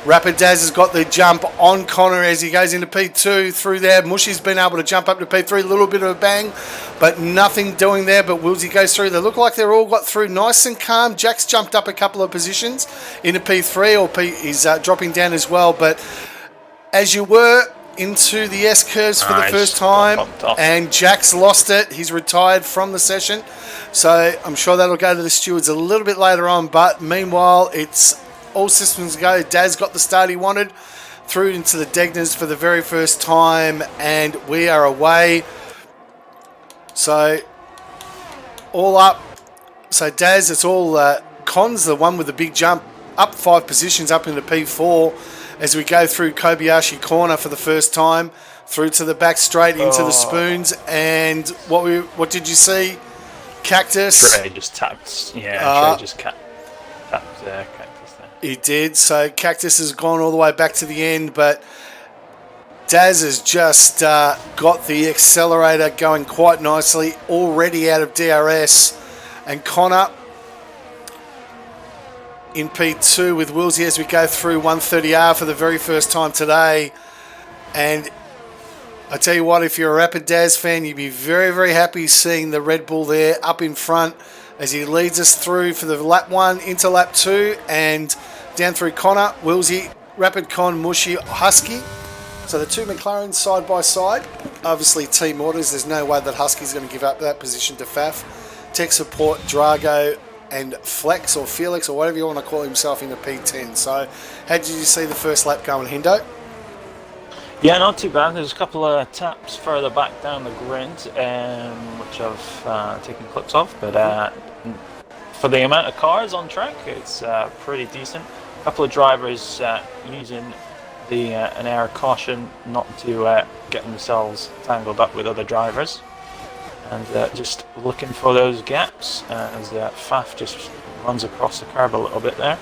Rapid Daz has got the jump on Connor as he goes into P2 through there. Mushy's been able to jump up to P3. A little bit of a bang, but nothing doing there. But Wilsey goes through. They look like they're all got through nice and calm. Jack's jumped up a couple of positions into P3, or he's dropping down as well. But as you were into the S curves for the first time, and Jack's lost it. He's retired from the session. So I'm sure that'll go to the stewards a little bit later on. But meanwhile, it's all systems go. Daz got the start he wanted, through into the Degners for the very first time, and we are away. So all up. So Daz, it's all Con's the one with the big jump, up 5 positions up into P4 as we go through Kobayashi Corner for the first time, through to the back straight into the spoons. And what did you see? Cactus. Trey just tapped. Yeah, Trey just tapped Cactus there. He did. So Cactus has gone all the way back to the end, but Daz has just got the accelerator going quite nicely, already out of DRS. And Connor in P2 with Wilsey as we go through 130R for the very first time today. And I tell you what, if you're a Rapid Daz fan, you'd be very, very happy seeing the Red Bull there up in front as he leads us through for the lap 1 into lap 2 and down through Connor, Wilsey, Rapid Con, Mushy, Husky. So the two McLarens side by side. Obviously team orders, there's no way that Husky's going to give up that position to Faf. Tech support, Drago and Flex or Felix or whatever you want to call himself in the P10. So how did you see the first lap going, Hendo? Yeah, not too bad. There's a couple of taps further back down the grid, which I've taken clips of. But for the amount of cars on track, it's pretty decent. A couple of drivers using an air of caution not to get themselves tangled up with other drivers. And just looking for those gaps as Faf just runs across the curb a little bit there.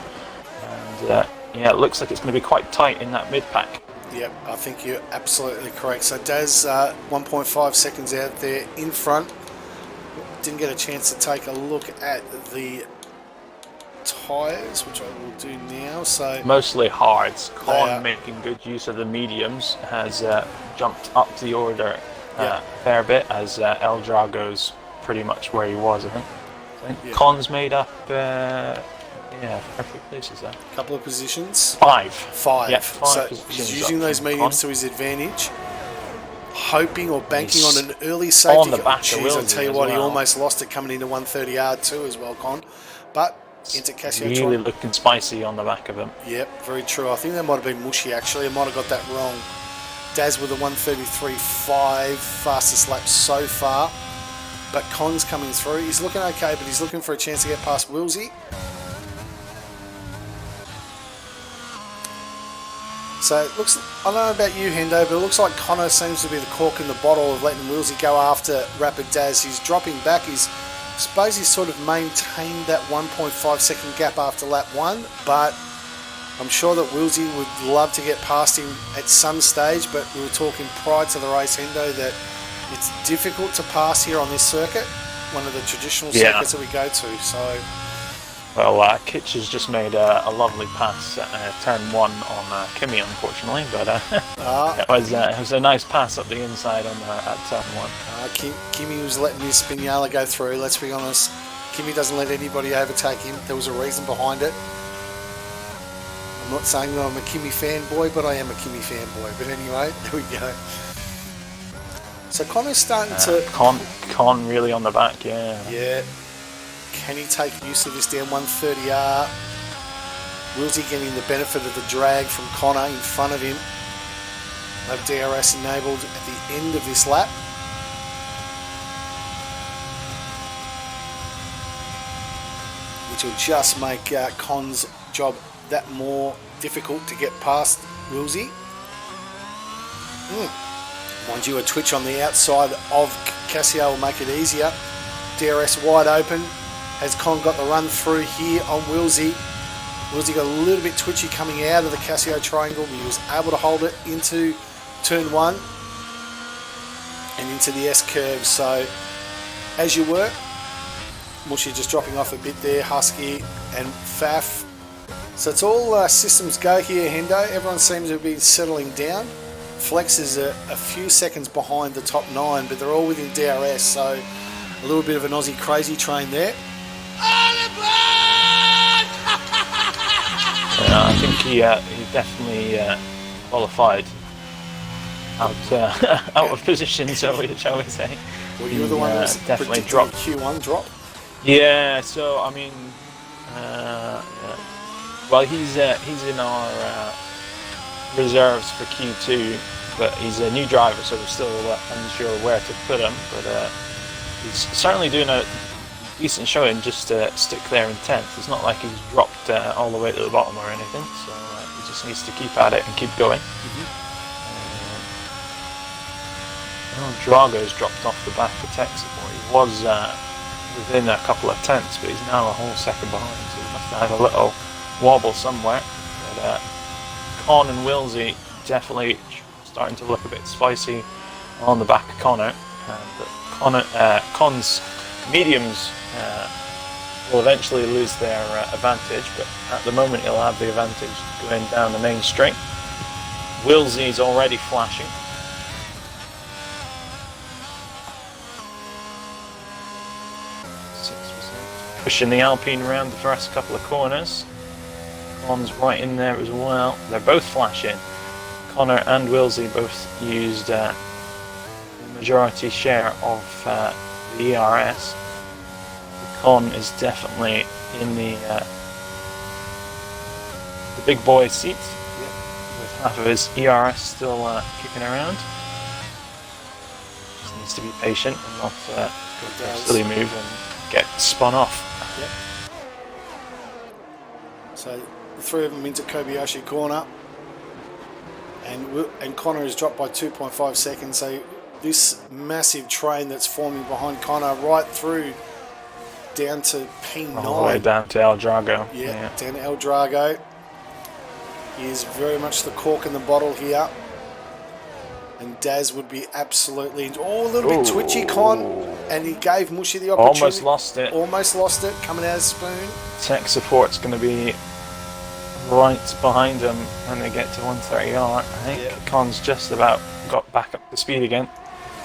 And yeah, it looks like it's going to be quite tight in that mid-pack. Yep, I think you're absolutely correct. So Daz, 1.5 seconds out there in front. Didn't get a chance to take a look at the tyres, which I will do now. So mostly hards. Con, making good use of the mediums, has jumped up the order a fair bit, as El Drago's pretty much where he was, I think. Con's made up a few places there. A couple of positions. Five. Yeah, five so he's using those mediums to his advantage, hoping or banking on an early safety. On the back of I'll tell you what, well. he almost lost it coming into 130R too as well, Con. But into Casio really looking spicy on the back of him. Yep, very true. I think that might have been Mushy actually. I might have got that wrong. Daz with a 133.5, fastest lap so far. But Con's coming through. He's looking okay, but he's looking for a chance to get past Wilsey. So it looks, I don't know about you, Hendo, but it looks like Connor seems to be the cork in the bottle of letting Wilsey go after Rapid Daz. He's dropping back. I suppose he's sort of maintained that 1.5 second gap after lap 1, but I'm sure that Wilsey would love to get past him at some stage, but we were talking prior to the race, Hendo, that it's difficult to pass here on this circuit, one of the traditional circuits that we go to. So, well, Kitch has just made a lovely pass at turn 1 on Kimi, unfortunately, but it was a nice pass up the inside on at turn 1. Kimi was letting his Spinella go through, let's be honest. Kimi doesn't let anybody overtake him. There was a reason behind it. I'm not saying that I'm a Kimi fanboy, but I am a Kimi fanboy. But anyway, there we go. So Connor's starting to... Con really on the back, yeah. Yeah. Can he take use of this down 130R? Wilsey getting the benefit of the drag from Connor in front of him. No DRS enabled at the end of this lap. which will just make Con's job that more difficult to get past Wilsey. Mind you, a twitch on the outside of Cassio will make it easier. DRS wide open. Has Con got the run through here on Wilsey? Wilsey got a little bit twitchy coming out of the Cassio triangle, but he was able to hold it into turn 1 and into the S curve. So, as you were, Mushy just dropping off a bit there, Husky and Faf. So it's all systems go here, Hendo. Everyone seems to be settling down. Flex is a few seconds behind the top 9, but they're all within DRS, so a little bit of an Aussie crazy train there. I think he definitely qualified out of position, shall we say. Well, you were the one that was definitely dropped Q1 drop. Yeah, so I mean, yeah. Well, he's in our reserves for Q2, but he's a new driver, so we're still unsure where to put him. But he's certainly doing a decent showing just to stick there in 10th. It's not like he's dropped all the way to the bottom or anything, so he just needs to keep at it and keep going. Drago's dropped off the back of tech support. He was within a couple of tenths, but he's now a whole second behind, so he must have a little wobble somewhere. But Con and Wilsey definitely starting to look a bit spicy on the back of Connor. But Con's mediums will eventually lose their advantage, but at the moment he'll have the advantage going down the main straight. Wilsey's already flashing. Pushing the Alpine around the first couple of corners. Con's right in there as well. They're both flashing. Connor and Wilsey both used the majority share of the ERS. Con is definitely in the big boy seat, with half of his ERS still kicking around. Just needs to be patient and not go for a silly move and get spun off. Yep. So the three of them into Kobayashi corner, and Connor is dropped by 2.5 seconds. So this massive train that's forming behind Connor right through down to P9. All the way down to El Drago. Yeah, down to El Drago. He is very much the cork in the bottle here. And Daz would be absolutely... a little bit twitchy, Con. And he gave Mushy the opportunity. Almost lost it. Almost lost it, coming out of spoon. Tech support's going to be right behind him when they get to 130R. I think Con's just about got back up to speed again.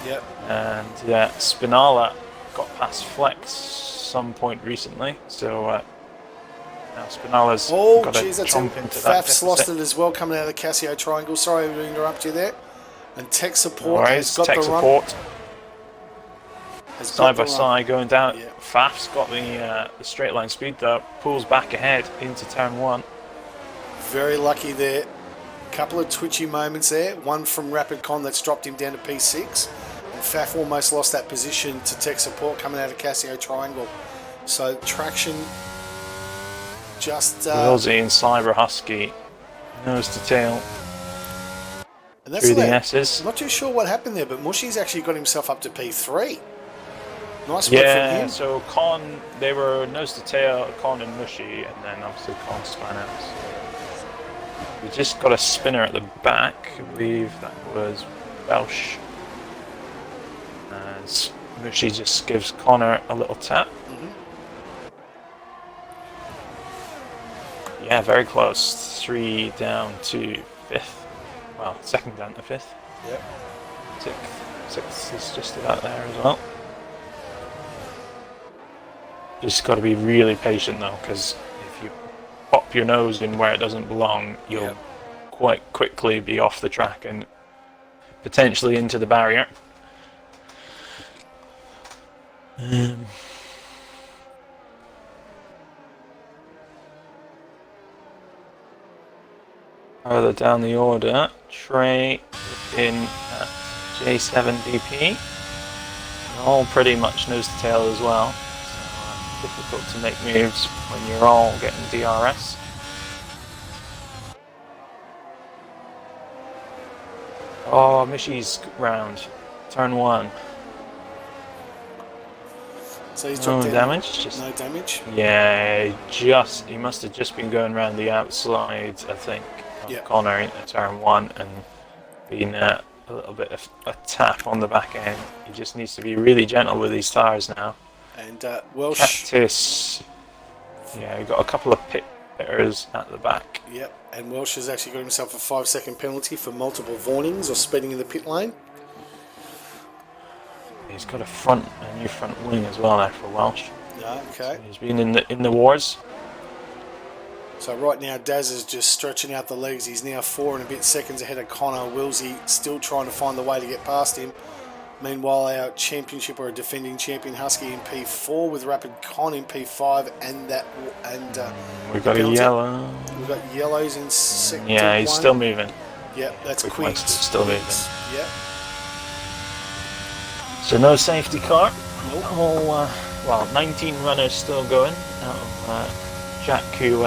Yep. And Spinala got past Flex some point recently, so now Spinala's got to jump into that. Faf's lost it as well, coming out of the Cassio triangle. Sorry to interrupt you there. And tech support has got tech the support. run. Side by side going down. Yep. Faf's got the straight line speed though. Pulls back ahead into turn 1. Very lucky there. Couple of twitchy moments there. One from Rapid Con that's dropped him down to P6. And Faf almost lost that position to tech support coming out of Cassio triangle. So traction just... Wilsey and Cyber Husky, nose to tail. And that's through the S's. I'm not too sure what happened there, but Mushy's actually got himself up to P3. Nice work from him. So Con, they were nose to tail, Con and Mushy, and then obviously Con span out. So we just got a spinner at the back. I believe that was Welsh. As Mushy just gives Connor a little tap. Yeah, very close. 3 down to 5th. Well, 2nd down to 5th. Yep. 6th is just about there as well. Just got to be really patient though, because if you pop your nose in where it doesn't belong, you'll quite quickly be off the track and potentially into the barrier. Further down the order, Trey in at J7DP. All pretty much nose to tail as well. So, difficult to make moves when you're all getting DRS. Oh, Mishy's round. Turn 1. So he's dropped No down. damage? Just, No damage. yeah, he must have just been going around the outside, I think, of Yep. Connor into turn 1 and been a little bit of a tap on the back end. He just needs to be really gentle with these tyres now. And Welsh. Cactus, yeah, he got a couple of pit hitters at the back. Yep. And Welsh has actually got himself a 5-second penalty for multiple warnings or speeding in the pit lane. He's got a new front wing as well there for Welsh. Yeah, okay. So he's been in the wars. So right now Daz is just stretching out the legs. He's now 4 and a bit seconds ahead of Connor. Willsey still trying to find the way to get past him. Meanwhile, our championship or a defending champion Husky in P4 with Rapid Con in P5 We've got a penalty. yellow. We've got yellows in sector Yeah, he's 1. still moving. Yep, that's Quick quick. Mike's still moving. Yep. So no safety car. Nope. Well, 19 runners still going out of Jack, who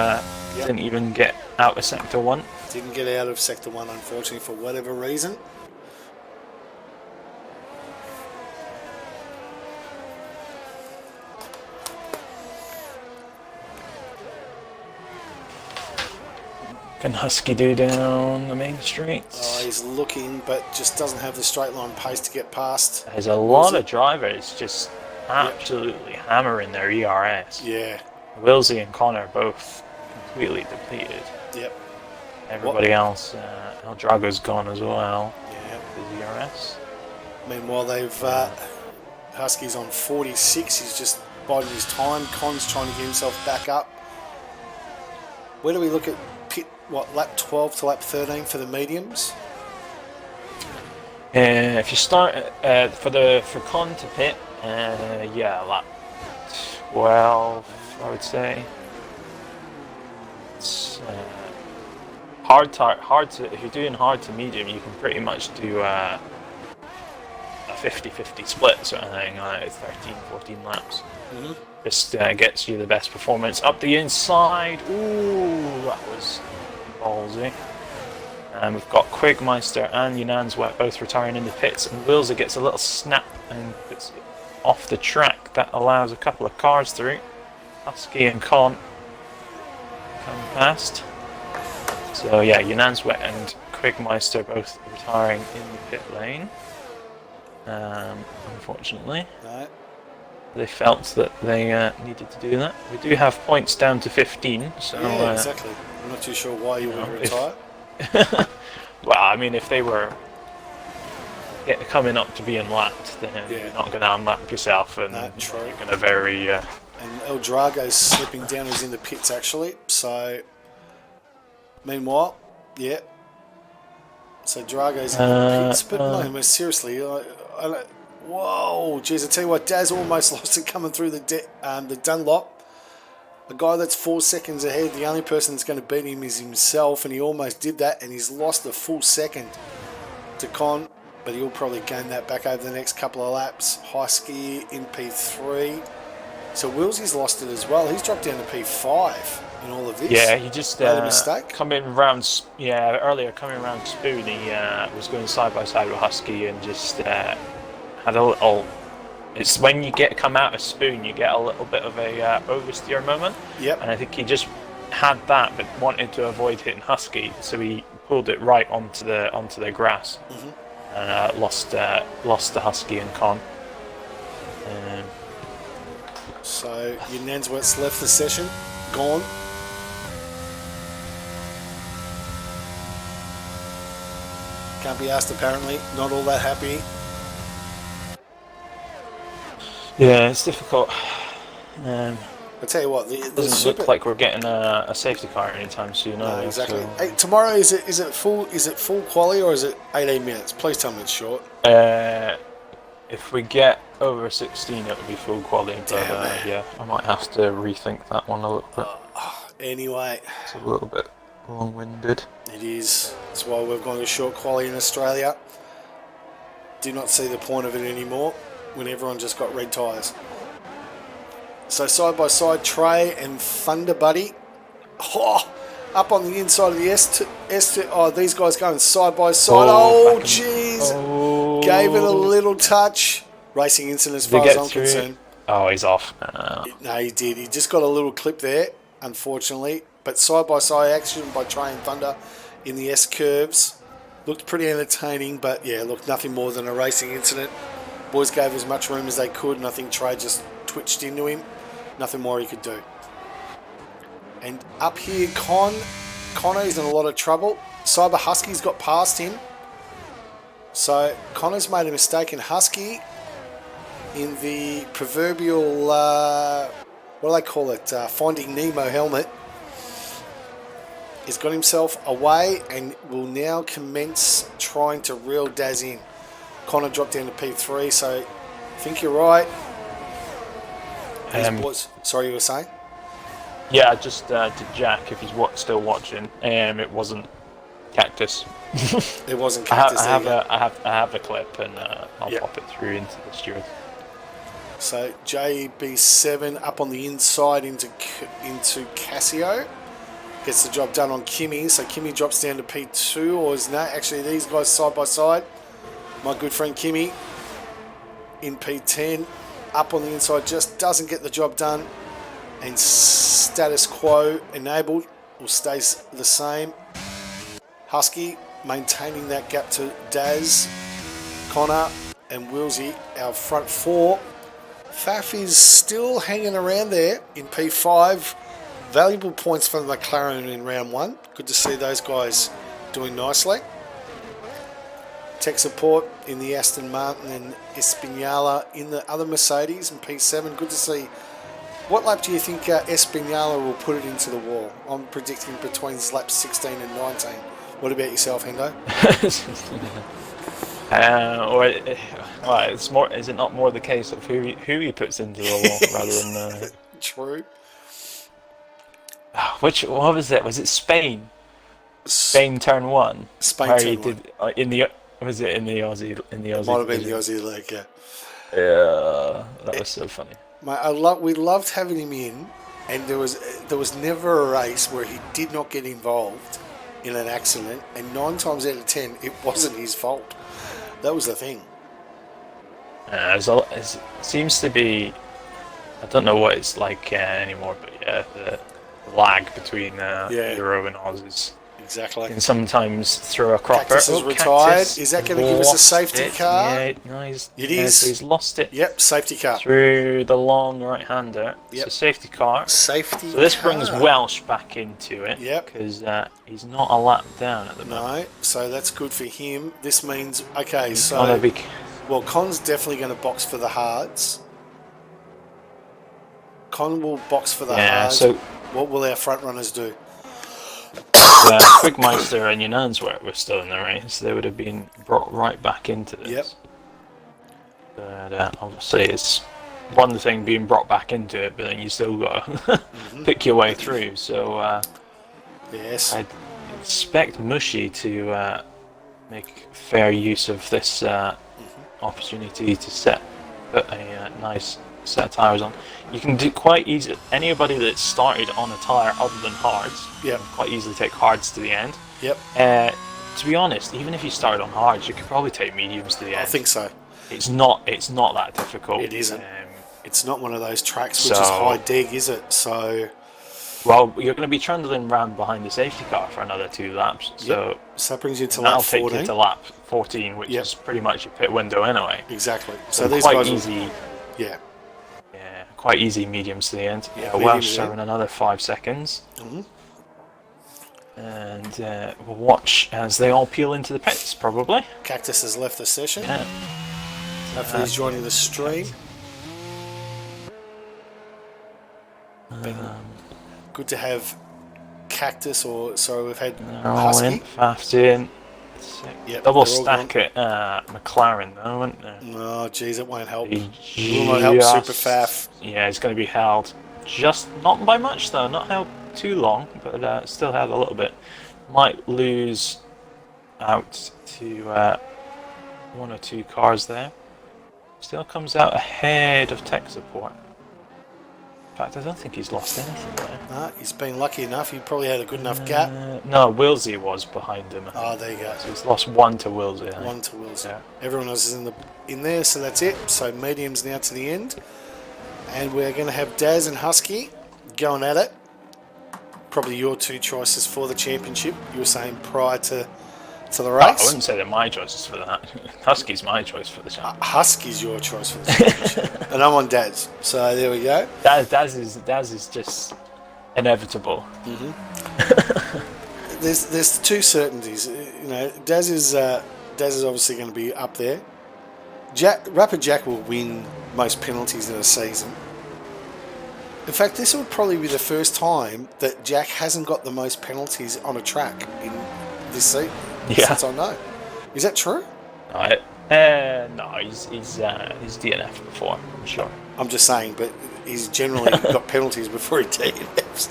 didn't even get out of sector 1. Didn't get out of sector 1, unfortunately, for whatever reason. Can Husky do down the main streets? Oh, he's looking, but just doesn't have the straight line pace to get past. There's a lot of drivers just absolutely hammering their ERS. Yeah. Willsey and Connor both completely depleted. Yep. Everybody else, El Drago's gone as well. Yeah. His ERS. Meanwhile, they've Husky's on 46. He's just biding his time. Con's trying to get himself back up. Where do we look at pit? What, lap 12 to lap 13 for the mediums? If you start for Con to pit, yeah, lap 12, I would say. It's hard to if you're doing hard to medium, you can pretty much do a 50-50 split sort of thing. 13-14 laps. Mm-hmm. Just gets you the best performance up the inside. Ooh, that was ballsy. And we've got Quigmeister and Yunanswet both retiring in the pits, and Willsey gets a little snap and puts it off the track. That allows a couple of cars through. Husky and Con come past. So yeah, Yunanswet and Quigmeister both retiring in the pit lane. Unfortunately. No. They felt that they needed to do that. We do have points down to 15, so... Yeah, exactly. I'm not too sure why you would retire. Well, I mean, if they were coming up to being lapped, then you're not going to unlap yourself, and true. you're going to very... And El Drago's slipping down. He's in the pits, actually. So, meanwhile, yeah. So Drago's in the pits, but no, seriously, I don't... Whoa, geez, I tell you what, Daz almost lost it coming through the Dunlop. A guy that's 4 seconds ahead, the only person that's going to beat him is himself, and he almost did that, and he's lost a full second to Con, but he'll probably gain that back over the next couple of laps. Husky in P3. So Willsey's lost it as well. He's dropped down to P5 in all of this. Yeah, he just made a mistake. Earlier coming around Spoon, he was going side by side with Husky and just had a little. It's when you come out of Spoon, you get a little bit of a oversteer moment. Yep. And I think he just had that, but wanted to avoid hitting Husky, so he pulled it right onto the grass, and lost the Husky and Con. So Yunanswet's left the session, gone. Can't be asked, apparently. Not all that happy. Yeah, it's difficult. I tell you what, the Doesn't look like we're getting a safety car anytime soon. No, exactly. So. Hey, tomorrow is it full quali or is it 18 minutes? Please tell me it's short. If we get over 16, it will be full quality. But yeah, I might have to rethink that one a little bit. Anyway, it's a little bit long-winded. It is. That's why we've gone to short quali in Australia. Do not see the point of it anymore when everyone just got red tyres. So side by side, Trey and Thunder Buddy. Oh, up on the inside of the S2. Oh, these guys going side by side. Oh, jeez. Oh. Gave it a little touch. Racing incident as Did he far as get I'm through? concerned. Oh, he's off. No, he did. He just got a little clip there, unfortunately. But side by side action by Trey and Thunder in the S curves. Looked pretty entertaining, but yeah, look, nothing more than a racing incident. Boys gave as much room as they could, and I think Trey just twitched into him. Nothing more he could do. And up here, Connor's in a lot of trouble. Cyber Husky's got past him. So Connor's made a mistake, and Husky in the proverbial, what do they call it, Finding Nemo helmet, has got himself away and will now commence trying to reel Daz in. Connor dropped down to P3, so I think you're right. Sorry, you were saying? Yeah, just to Jack, if he's still watching, it wasn't Cactus. It wasn't Cactus. I have a clip, and I'll pop it through into the steward. So JB7 up on the inside into Casio. Gets the job done on Kimmy. So Kimmy drops down to P2, or is not. Actually, these guys side by side. My good friend Kimmy in P10. Up on the inside, just doesn't get the job done. And status quo enabled, or stays the same. Husky maintaining that gap to Daz, Connor and Wilsey, our front four. Faf is still hanging around there in P5. Valuable points for the McLaren in round one. Good to see those guys doing nicely. Tech support in the Aston Martin and Espinala in the other Mercedes in P7. Good to see. What lap do you think Espinala will put it into the wall? I'm predicting between laps 16 and 19. What about yourself, Hendo? It's more. Is it not more the case of who he puts into the wall rather than? True. What was it? Was it Spain? Spain turn one. Spain where turn he one. did in the. Was it in the Aussie? Might have been the Aussie League, yeah. Yeah, that was so funny. Mate, we loved having him in, and there was never a race where he did not get involved in an accident, and 9 times out of 10 it wasn't his fault. That was the thing. It seems to be. I don't know what it's like anymore, but yeah, the lag between Euro and Aussies. Exactly. And sometimes throw a cropper. Cactus is retired. Is that going to give us a safety car? Yeah, no, it is. So he's lost it. Yep, safety car. Through the long right-hander. Yep. So safety car. Safety So this car. brings Welsh back into it. Yep. Because he's not a lap down at the moment. No, so that's good for him. This means, okay, He's so... gonna be... Well, Con's definitely going to box for the hards. Con will box for the hards. So what will our front runners do? Quickmeister and Yunans were still in the race. They would have been brought right back into this. Yep. But obviously it's one thing being brought back into it, but then you still got to pick your way through. So yes, I'd expect Mushy to make fair use of this opportunity to put a nice set of tyres on. You can do quite easy. Anybody that started on a tyre other than hards, yep, quite easily take hards to the end. Yep. To be honest, even if you started on hards, you could probably take mediums to the end. I think so. It's not that difficult. It isn't. It's not one of those tracks which is high dig, is it? So. Well, you're going to be trundling around behind the safety car for another 2 laps. So that brings you to lap 14. That'll take you to lap 14, which is pretty much your pit window anyway. Exactly. So these quite guys easy. Yeah. Yeah, quite easy mediums to the end. Yeah, Welsh serving another 5 seconds. And we'll watch as they all peel into the pits, probably. Cactus has left the session. Yeah. Hopefully he's joining the stream. Good to have Cactus, we've had Husky. Fast in. Yep, Double stack at McLaren though, wouldn't there? Oh, geez, it won't help. Will not help Super Faf. Yeah, it's going to be held. Just not by much though, not held too long, but still held a little bit. Might lose out to 1 or 2 cars there. Still comes out ahead of tech support. In fact, I don't think he's lost anything there. No, he's been lucky enough. He probably had a good enough gap. No, Willsey was behind him. Oh, there you go. So he's lost 1 to Willsey. I think. 1 to Wilson. Yeah. Everyone else is in there, so that's it. So mediums now to the end. And we're going to have Daz and Husky going at it. Probably your two choices for the championship. You were saying prior to the Oh, race. I wouldn't say they're my choices for that. Husky's my choice for the championship. Husky's your choice for the championship. And I'm on Daz. So there we go. Daz is just inevitable. There's two certainties. You know, Daz is obviously going to be up there. Rapid Jack will win most penalties in a season. In fact, this would probably be the first time that Jack hasn't got the most penalties on a track in this season. Yeah. Since I know. Is that true? No, he's DNF before, I'm sure. I'm just saying, but he's generally got penalties before he DNFs.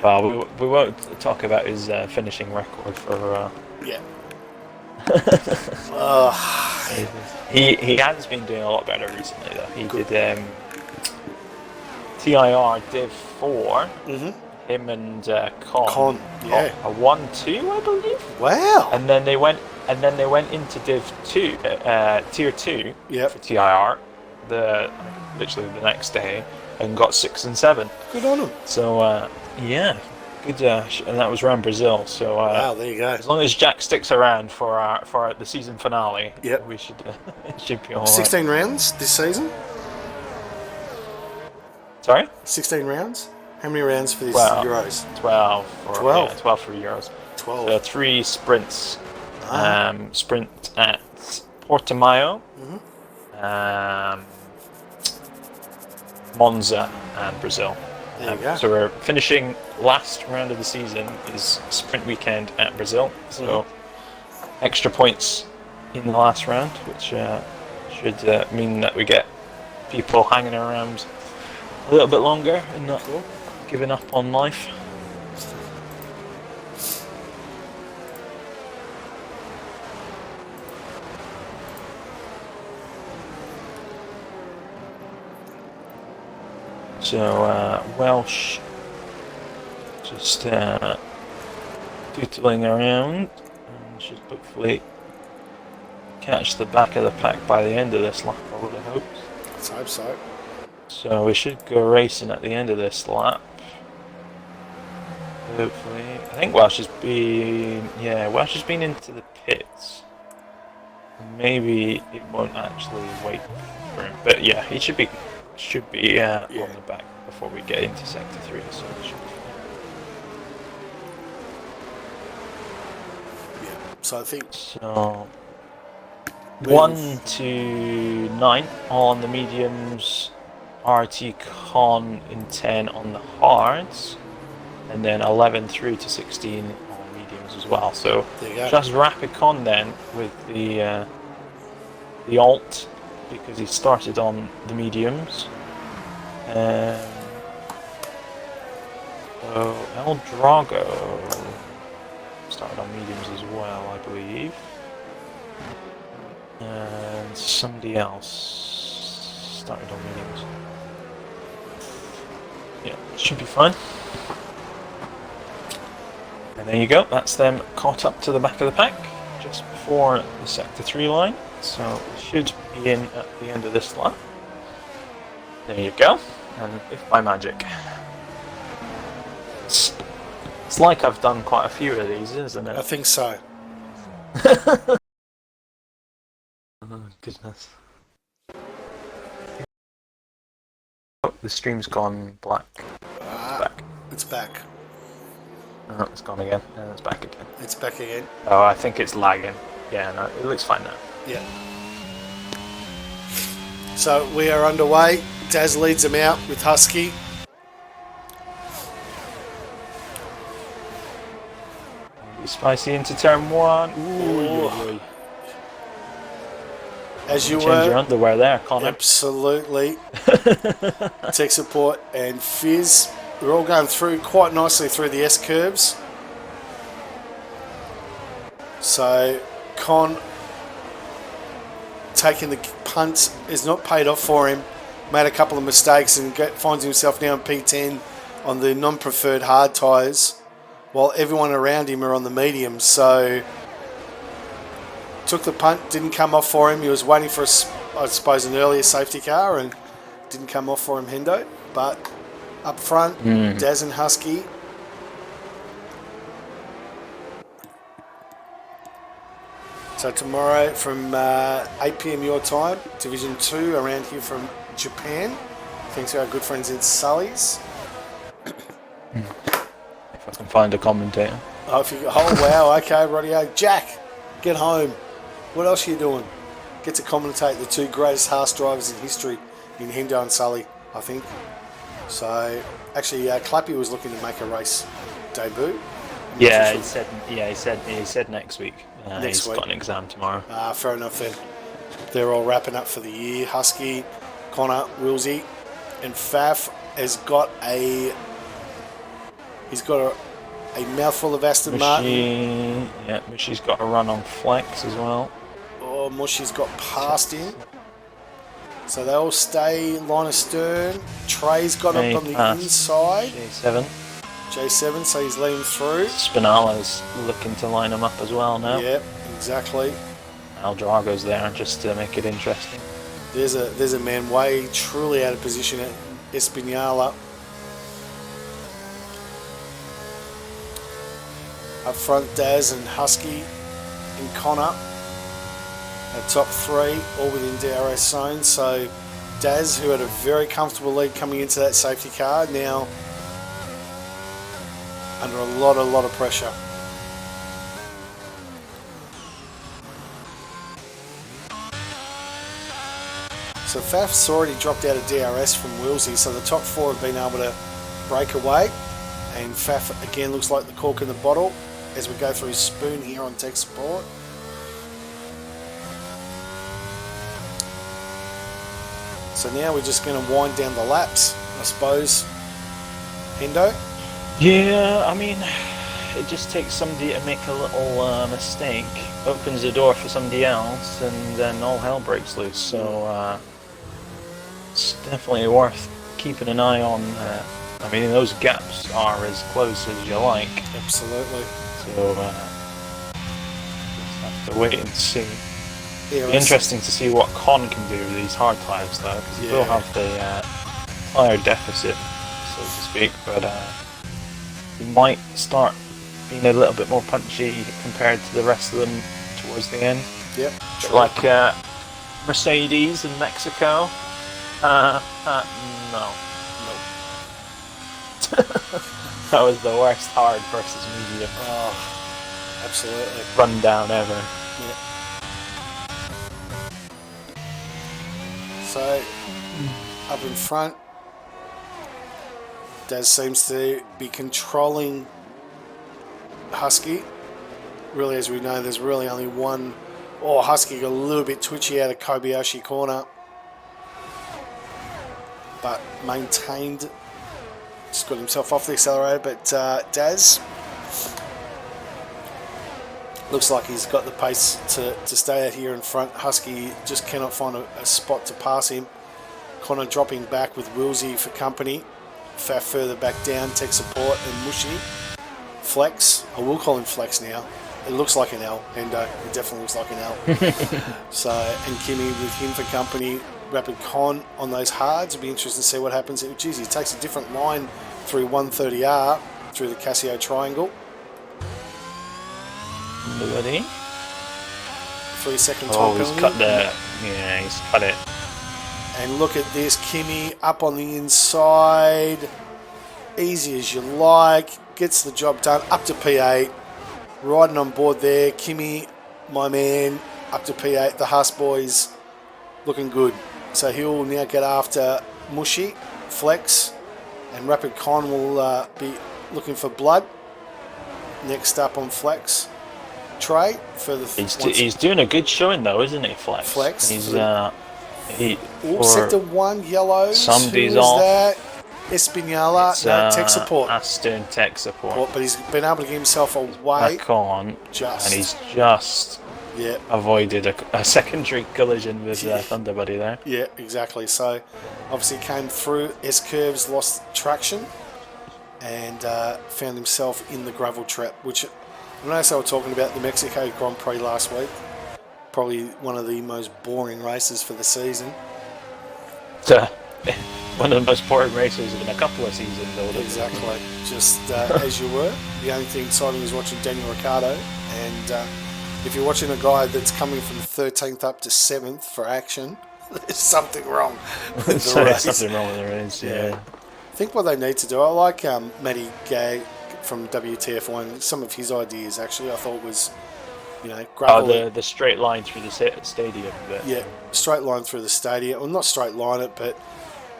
Well, we won't talk about his finishing record for. Yeah. He has been doing a lot better recently, though. He did TIR Div1. Him and Con. Yeah. A 1-2, I believe. Wow. And then they went into Div2, Tier 2 for TIR, literally the next day, and got 6 and 7. Good on him. So yeah, good. And that was around Brazil. So wow, there you go. as long as Jack sticks around for the season finale, yep, we should it should be all 16 rounds this season. Sorry? 16 rounds? How many rounds for this Euros? 12. 12? Yeah, 12 for Euros. 12. So 3 sprints. Sprint at Portimao, Monza, and Brazil. There you go. So we're finishing last round of the season is sprint weekend at Brazil. So extra points in the last round, which should mean that we get people hanging around a little bit longer and not giving up on life. So Welsh just doodling around and should hopefully catch the back of the pack by the end of this lap, I would have hoped. Let's hope so. So we should go racing at the end of this lap. Hopefully. I think Welsh has been into the pits. Maybe it won't actually wait for him. But yeah, he should be on the back before we get into sector 3, so it should be fine. Yeah. So I think 1 to 9 on the mediums, RT Con in 10 on the hards, and then 11 through to 16 on mediums as well. So just Rapid Con then with the alt, because he started on the mediums. So El Drago started on mediums as well, I believe. And somebody else started on mediums. Yeah, should be fine. And there you go, that's them caught up to the back of the pack just before the sector 3 line. So we should be in at the end of this lap. There you go. And if by magic. It's like I've done quite a few of these, isn't it? I think so. Oh goodness. Oh, the stream's gone black. It's back. Oh, it's gone again. And it's back again. It's back again. Oh, I think it's lagging. Yeah, no, it looks fine now. Yeah. So we are underway. Daz leads them out with Husky. Spicy into turn 1. Ooh. As you Change were. your underwear there, Connor. Absolutely. Tech support and Fizz. We're all going through quite nicely through the S curves. So Con taking the punt is not paid off for him. made a couple of mistakes and finds himself now in P10 on the non-preferred hard tyres, while everyone around him are on the mediums. So took the punt, didn't come off for him. He was waiting for, I suppose, an earlier safety car and didn't come off for him, Hendo. But up front, Daz and Husky. So tomorrow from 8 p.m. your time, Division 2 around here from Japan. Thanks to our good friends in Sully's. If I can find a commentator. Oh wow, okay, rightio. Jack, get home. What else are you doing? Get to commentate the two greatest Haas drivers in history in Hendo and Sully, I think. So, actually, Clappy was looking to make a race debut. Yeah, he said next week. He's got an exam tomorrow. Fair enough then. They're all wrapping up for the year. Husky, Connor, Wilsey, and Faf has got a mouthful of Aston Martin. Yeah, Mushy's got a run on flex as well. Oh, Mushy's got past him. So they all stay line of stern. Trey's got up on the inside. J7, so he's leading through. Spinala's looking to line him up as well now. Yep, exactly. Al Drago's there just to make it interesting. There's a man way truly out of position at Espinala. Up front, Daz and Husky and Connor. Our top three, all within DRS zone. So Daz, who had a very comfortable lead coming into that safety car, now under a lot of pressure. So Faf's already dropped out of DRS from Wilsey, so the top four have been able to break away. And Faf again looks like the cork in the bottle as we go through Spoon here on tech support. So now we're just going to wind down the laps, I suppose. Hendo? Yeah, I mean, it just takes somebody to make a little mistake, opens the door for somebody else, and then all hell breaks loose. So it's definitely worth keeping an eye on. I mean, those gaps are as close as you like. Absolutely. So just have to wait and see. Yeah, It'll be interesting to see what Con can do with these hard tyres, though, because he will have the tyre deficit, so to speak, but he might start being a little bit more punchy compared to the rest of them towards the end. Yep. Like Mercedes in Mexico. No. That was the worst hard versus medium. Oh, absolutely. Rundown ever. Yeah. So, up in front, Daz seems to be controlling Husky. Really, as we know, there's really only one. Oh, Husky got a little bit twitchy out of Kobayashi corner, but maintained. Just got himself off the accelerator, but Daz looks like he's got the pace to stay out here in front. Husky just cannot find a spot to pass him. Connor dropping back with Wilsey for company. Faf further back down, tech support, and Mushy. Flex, I will call him Flex now. It looks like an L, Hendo. It definitely looks like an L. So, and Kimmy with him for company. Rapid Con on those hards. It'll be interesting to see what happens. Geez, he takes a different line through 130R, through the Casio triangle. Ready? 3 second time Oh, he's penalty. cut the... Yeah, he's cut it. And look at this, Kimmy up on the inside. Easy as you like. Gets the job done. Up to P8. Riding on board there. Kimmy, my man, up to P8. The Haas boys looking good. So he'll now get after Mushy, Flex, and Rapid Con will be looking for blood. Next up on Flex. Trey for the... He's doing a good showing though, isn't he, Flex? Flex. He's sector 1, yellow. Somebody's Who is off. that? Espinala, no, tech support. Aston tech support. But he's been able to get himself away. Back on, Just. and he's just Yeah. avoided a secondary collision with Thunder Buddy there. Yeah, exactly. So, obviously came through S-curves, lost traction, and found himself in the gravel trap, which I noticed they were talking about the Mexico Grand Prix last week. Probably one of the most boring races for the season. So, one of the most boring races in a couple of seasons, though. Exactly. Just as you were. The only thing exciting is watching Daniel Ricciardo, and if you're watching a guy that's coming from 13th up to 7th for action, there's something wrong with the race. Something wrong with the race, yeah. I think what they need to do, I like Matty Gay from WTF1, some of his ideas actually I thought was, gravel. Oh, the straight line through the stadium. Yeah, straight line through the stadium. Well, not straight line it, but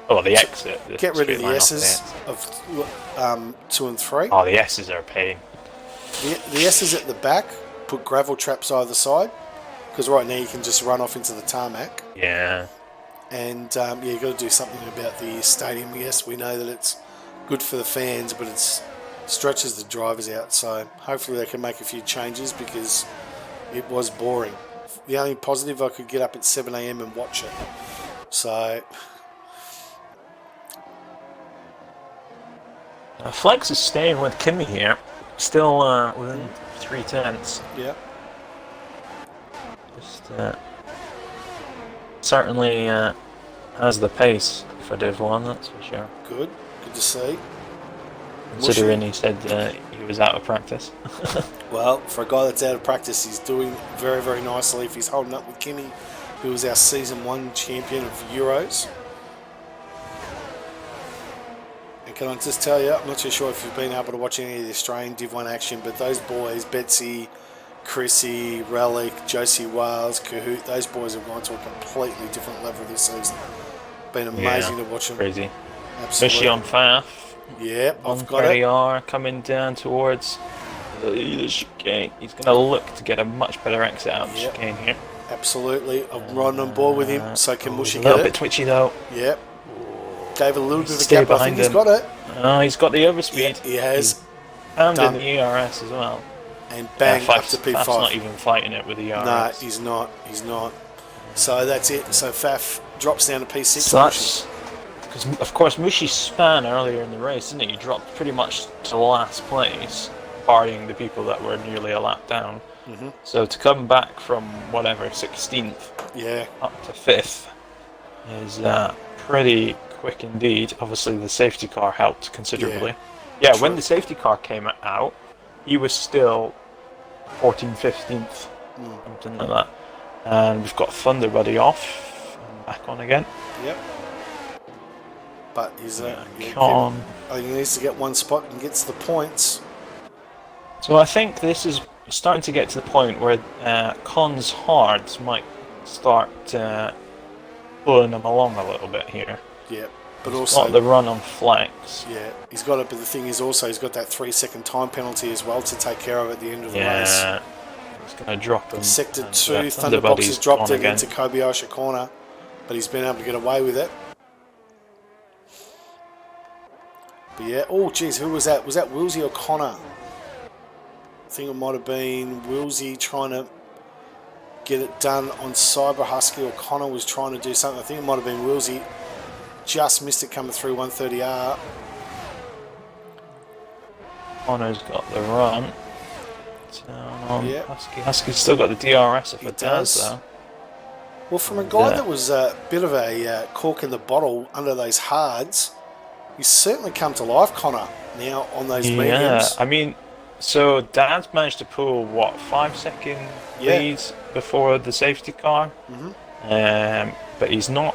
the exit. Get rid of the S's of 2 and 3. Oh, the S's are a pain. The S's at the back, put gravel traps either side, because right now you can just run off into the tarmac. Yeah. And you've got to do something about the stadium. Yes, we know that it's good for the fans, but it stretches the drivers out. So hopefully they can make a few changes, because it was boring. The only positive, I could get up at 7 a.m. and watch it. So Flex is staying with Kimi here, still within 3/10. yeah, Just certainly has the pace for Div1, that's for sure. good to see. Considering he said he was out of practice. Well, for a guy that's out of practice, he's doing very, very nicely. If he's holding up with Kimi, who was our Season 1 champion of Euros. And can I just tell you, I'm not too sure if you've been able to watch any of the Australian Div 1 action, but those boys, Betsy, Chrissy, Relic, Josie Wales, Kahoot, those boys have gone to a completely different level this season. Been amazing to watch them. Crazy. Absolutely. Especially on Faf. Yeah, I've got it. EUR coming down towards the chicane. He's going to look to get a much better exit out of the chicane here. Absolutely. I'm riding on board with him, so can Mushy a get it. little bit twitchy though. Yep. Gave it a little bit of a Stay gap, but I behind think he's him. got it. Oh, he's got the overspeed. Yeah, he has. And Done. in the ERS as well. And bang, up to Faf's P5. not even fighting it with the ERS. No, he's not. He's not. So that's it. So Faf drops down to P6. So that's because, of course, Mushi span earlier in the race, didn't it? He dropped pretty much to last place, barring the people that were nearly a lap down. Mm-hmm. So to come back from whatever 16th up to 5th is pretty quick indeed. Obviously, the safety car helped considerably. Yeah, when the safety car came out, he was still 14th, 15th, something like that. And we've got Thunder Buddy off and back on again. Yep. But he's Con. he needs to get one spot and gets the points. So I think this is starting to get to the point where Con's hards might start pulling him along a little bit here. Yeah, but he's also got the run on flex. Yeah, he's got it. But the thing is, also he's got that 3-second time penalty as well to take care of at the end of the race. Yeah, he's going to drop him. Sector 2, Thunderbox has dropped it into Kobayashi corner, but he's been able to get away with it. But yeah, oh geez, who was that? Was that Wilsey or Connor? I think it might have been Wilsey trying to get it done on Cyber Husky, or Connor was trying to do something. I think it might have been Wilsey. Just missed it coming through 130R. Connor's got the run. Husky. Husky's still got the DRS if it does, though. Well, from a guy that was a bit of a cork in the bottle under those hards, he's certainly come to life, Connor, now on those mediums. Yeah, I mean, so Dad's managed to pull, what, 5-second leads before the safety car? Mm-hmm. But he's not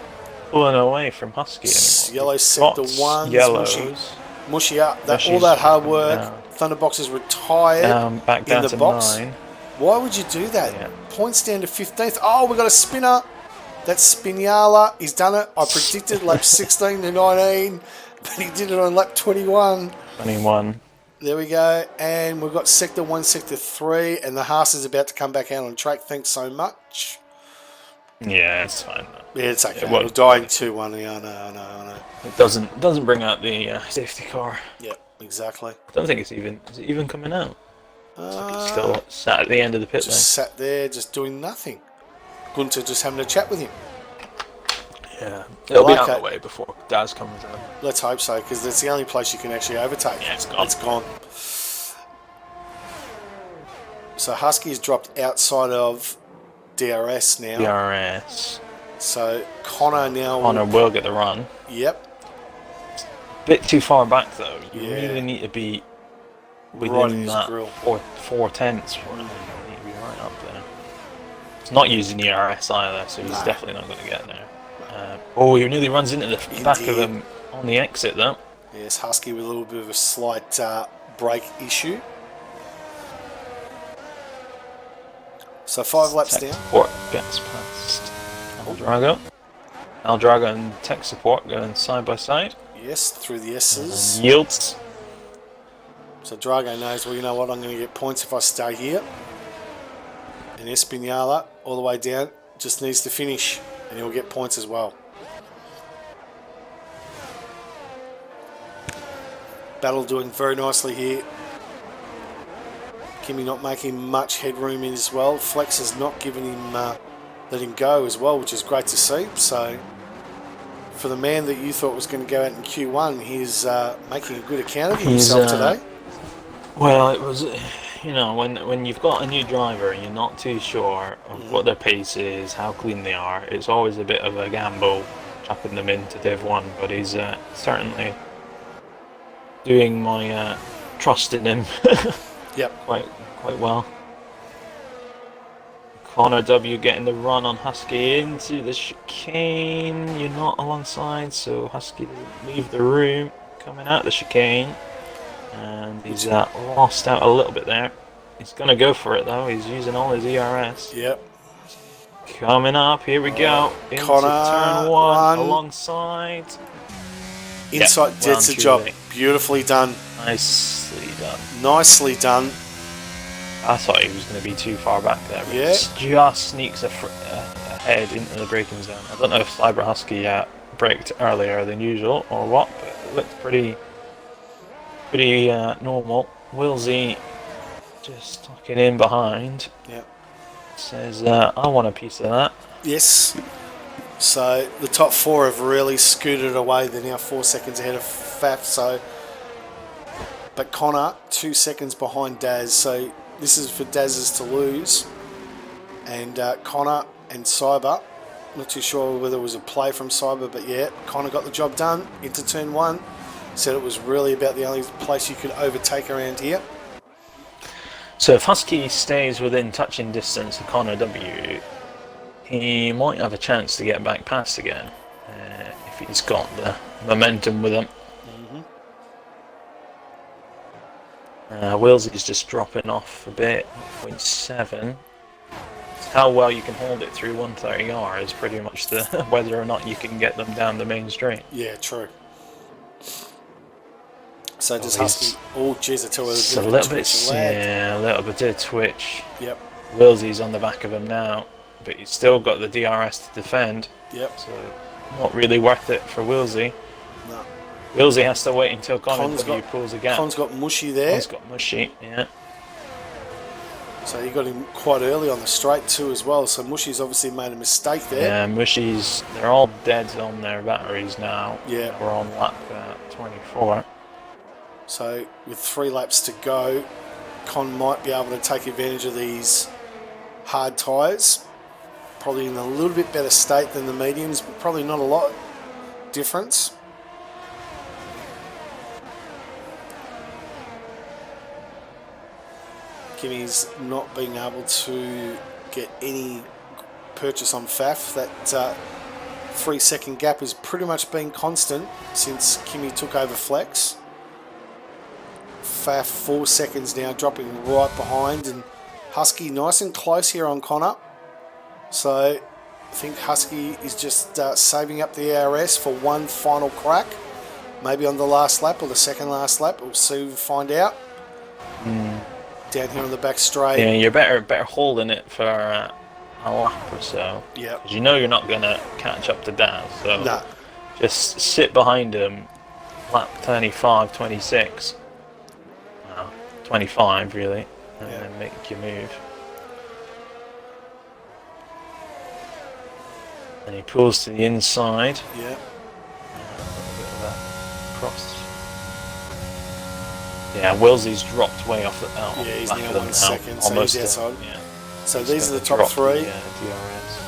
pulling away from Husky anymore. Yellow sector 1, yellows. Mushy up. All that hard work. Thunderbox is retired. Back down in the to box. 9. Why would you do that? Yeah. Points down to 15th. Oh, we got a spinner. That's Spinala. He's done it. I predicted lap 16 to 19, but he did it on lap 21. 21. There we go. And we've got sector 1, sector 3, and the Haas is about to come back out on track. Thanks so much. Yeah, it's fine. Yeah, it's okay. We're dying 2-1. Yeah, I know. It doesn't bring out the safety car. Yep, exactly. I don't think it's even. Is it even coming out? So he's still sat at the end of the pit lane. Just sat there, just doing nothing. Gunter just having a chat with him. Yeah, it'll be out of Okay. the way before Daz comes in. Let's hope so, because that's the only place you can actually overtake. Yeah, it's gone. It's gone. So Husky has dropped outside of DRS now. DRS. So Connor now. Connor will get the run. Yep. Bit too far back though. You Yeah. really need to be Right in within his that grill. four tenths for him. You need to be right up there. He's not using ERS either, so he's No. definitely not going to get there. Oh, he nearly runs into the back of Indeed. him on the exit though. Yes, Husky with a little bit of a slight brake issue. So 5 laps Tech down. support gets past Aldrago. Aldrago and tech support going side by side. Yes, through the S's. And yields. So Drago knows, well, you know what, I'm going to get points if I stay here. And Espinala, all the way down, just needs to finish, and he'll get points as well. Battle doing very nicely here. Kimmy not making much headroom in as well. Flex has not given him, let him go as well, which is great to see. So for the man that you thought was going to go out in Q1, he's making a good account of himself today. Well, it was, you know, when you've got a new driver and you're not too sure of what their pace is, how clean they are, it's always a bit of a gamble chucking them into Div1, but he's certainly doing my trust in him Yep. quite well. Connor W getting the run on Husky into the chicane. You're not alongside, so Husky doesn't leave the room. Coming out the chicane. And he's lost out a little bit there. He's going to go for it though. He's using all his ERS. Yep. Coming up, here we go. Into Connor, turn one alongside. Inside, Yep, that's the job. Beautifully done. Nicely done. Nicely done. I thought he was going to be too far back there. But Yeah. he just sneaks ahead into the braking zone. I don't know if Cyber Husky braked earlier than usual or what, but it looked pretty normal. Willsy just tucking in behind. Yep. Says, I want a piece of that. Yes. So the top 4 have really scooted away. They're now 4 seconds ahead of Faf. So, but Connor 2 seconds behind Daz. So this is for Daz's to lose. And Connor and Cyber. Not too sure whether it was a play from Cyber, but yeah, Connor got the job done into turn 1. Said it was really about the only place you could overtake around here. So if Husky stays within touching distance of Connor W, he might have a chance to get back past again if he's got the momentum with him. Willsy's just dropping off a bit, 0.7. How well you can hold it through 130R is pretty much the whether or not you can get them down the main straight. Yeah, true. So does Oh, Husky? Oh, jeez, I tell you, It's a little bit, yeah, a little bit of twitch. Yep. Willsy's on the back of him now, but he's still got the DRS to defend. Yep. So not really worth it for Willsy. No. Willsy has to wait until Connor Con's W got- pulls again. Con's got mushy there. Con's got mushy, yeah. So he got him quite early on the straight too as well. So Mushy's obviously made a mistake there. Yeah, Mushy's, they're all dead on their batteries now. Yeah. We're on lap 24. So with 3 laps to go, Con might be able to take advantage of these hard tyres. Probably in a little bit better state than the mediums, but probably not a lot difference. Kimmy's not being able to get any purchase on Faf. That 3 second gap has pretty much been constant since Kimmy took over Flex. Faf 4 seconds now, dropping right behind, and Husky nice and close here on Connor. So I think Husky is just saving up the ARS for one final crack, maybe on the last lap or the second last lap. We'll soon find out. Down here on the back straight. Yeah, you're better holding it for a lap or so. Yeah. Because you know you're not going to catch up to Daz. So Nah. just sit behind him, lap 25, 26. 25 really. and then make your move. And he pulls to the inside. Yeah. A little bit of a cross. Yeah, Willsy's dropped way off the Yeah, he's back now of them 1 second, so almost, he's outside. yeah. So He's these are gonna the top drop three. The, DRS.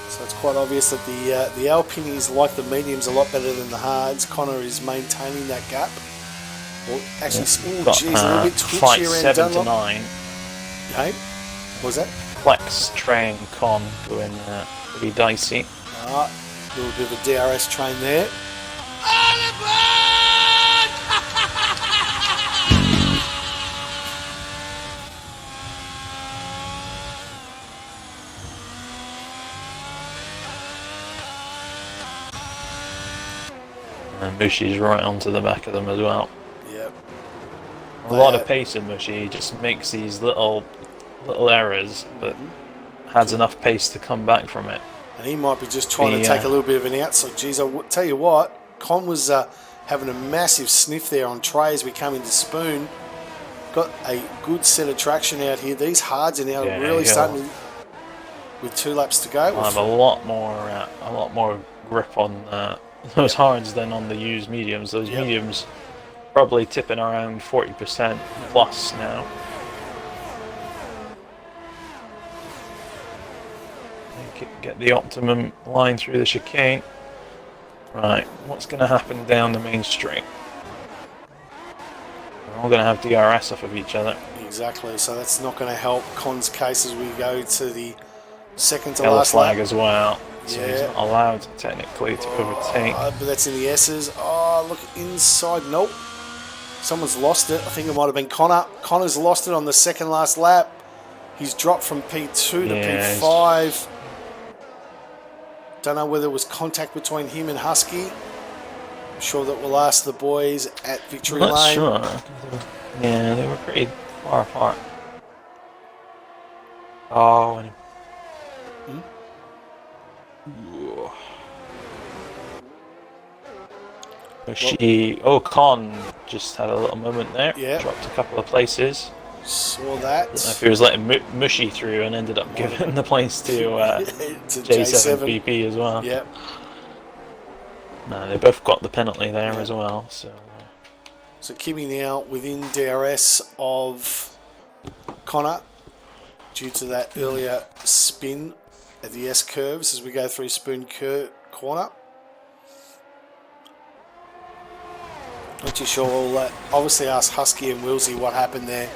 So it's quite obvious that the Alpinis like the mediums a lot better than the hards. Connor is maintaining that gap. Well, actually, oh Got, geez, a little bit fight twitchy around 7 to Dunlop. 9. Hey, what was that? Flex, train, con going pretty dicey. A little bit of a DRS train there. And Mushi's right onto the back of them as well. Yep. A lot of pace in Mushi. He just makes these little errors, but has enough pace to come back from it. And he might be just trying to take a little bit of an outside. Geez, tell you what, Con was having a massive sniff there on Trey as we come into Spoon. Got a good set of traction out here. These hards are now really starting to, with 2 laps to go. I'll have a lot more grip on those hards than on the used mediums. Those mediums probably tipping around 40% plus now. Get the optimum line through the chicane. Right, what's going to happen down the main straight? We're all going to have DRS off of each other. Exactly, so that's not going to help Con's case as we go to the second to Yellow last flag lap. as well. So he's not allowed technically to overtake. But that's in the S's. Oh, look inside. Nope. Someone's lost it. I think it might have been Connor. Connor's lost it on the second last lap. He's dropped from P2 to P5. Don't know whether it was contact between him and Husky. I'm sure that we'll ask the boys at Victory I'm not Lane. sure. Yeah, they were pretty far apart. Oh, and Con just had a little moment there. Yeah. Dropped a couple of places. Saw that. Don't know if he was letting Mushy through and ended up giving the place to J7BP as well. Yep. No, they both got the penalty there as well. So Kimmy now within DRS of Connor due to that earlier spin at the S curves as we go through Spoon corner. Not too sure. We'll obviously ask Husky and Wilsey what happened there.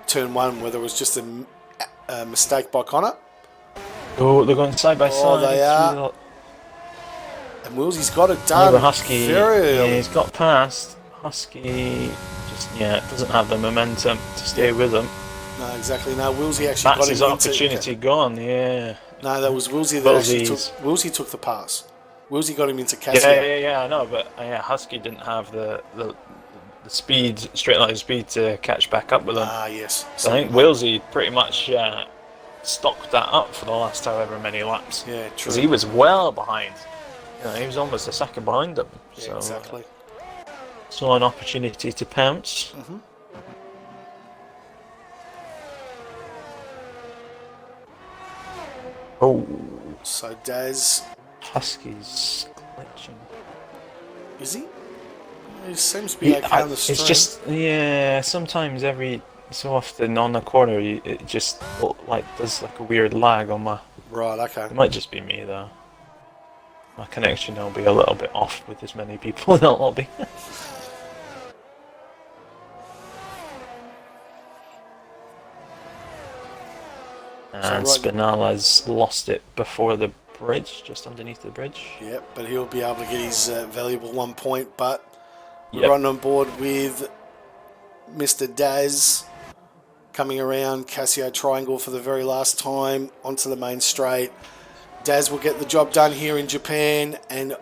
Turn 1, whether it was just a mistake by Connor. Oh, they're going side by side. Oh, they are. And Wilsey's got it done. Husky, very early. He's got past. Husky just doesn't have the momentum to stay with him. No, exactly. No, Wilsey actually That's got his opportunity gone. Yeah. No, that was Wilsey that actually took. Wilsey took the pass. Wilsey got him into Cassia. Yeah, I know, but Husky didn't have the speed, straight line speed to catch back up with him. Ah, yes. So I think Wilsey pretty much stocked that up for the last however many laps. Yeah, true. Because he was well behind. He was almost a second behind them. Yeah, so, exactly. Saw an opportunity to pounce. Mm-hmm. Oh. So Daz. Husky's glitching. Is he? He seems to be okay on the stream. It's just, sometimes every so often on the corner, it just does like a weird lag on my... Right, okay. It might just be me though. My connection will be a little bit off with as many people in the lobby. And Spinala's lost it before the bridge, just underneath the bridge. Yep, but he'll be able to get his valuable 1 point. But we're running on board with Mr. Daz coming around Casio Triangle for the very last time onto the main straight. Daz will get the job done here in Japan, and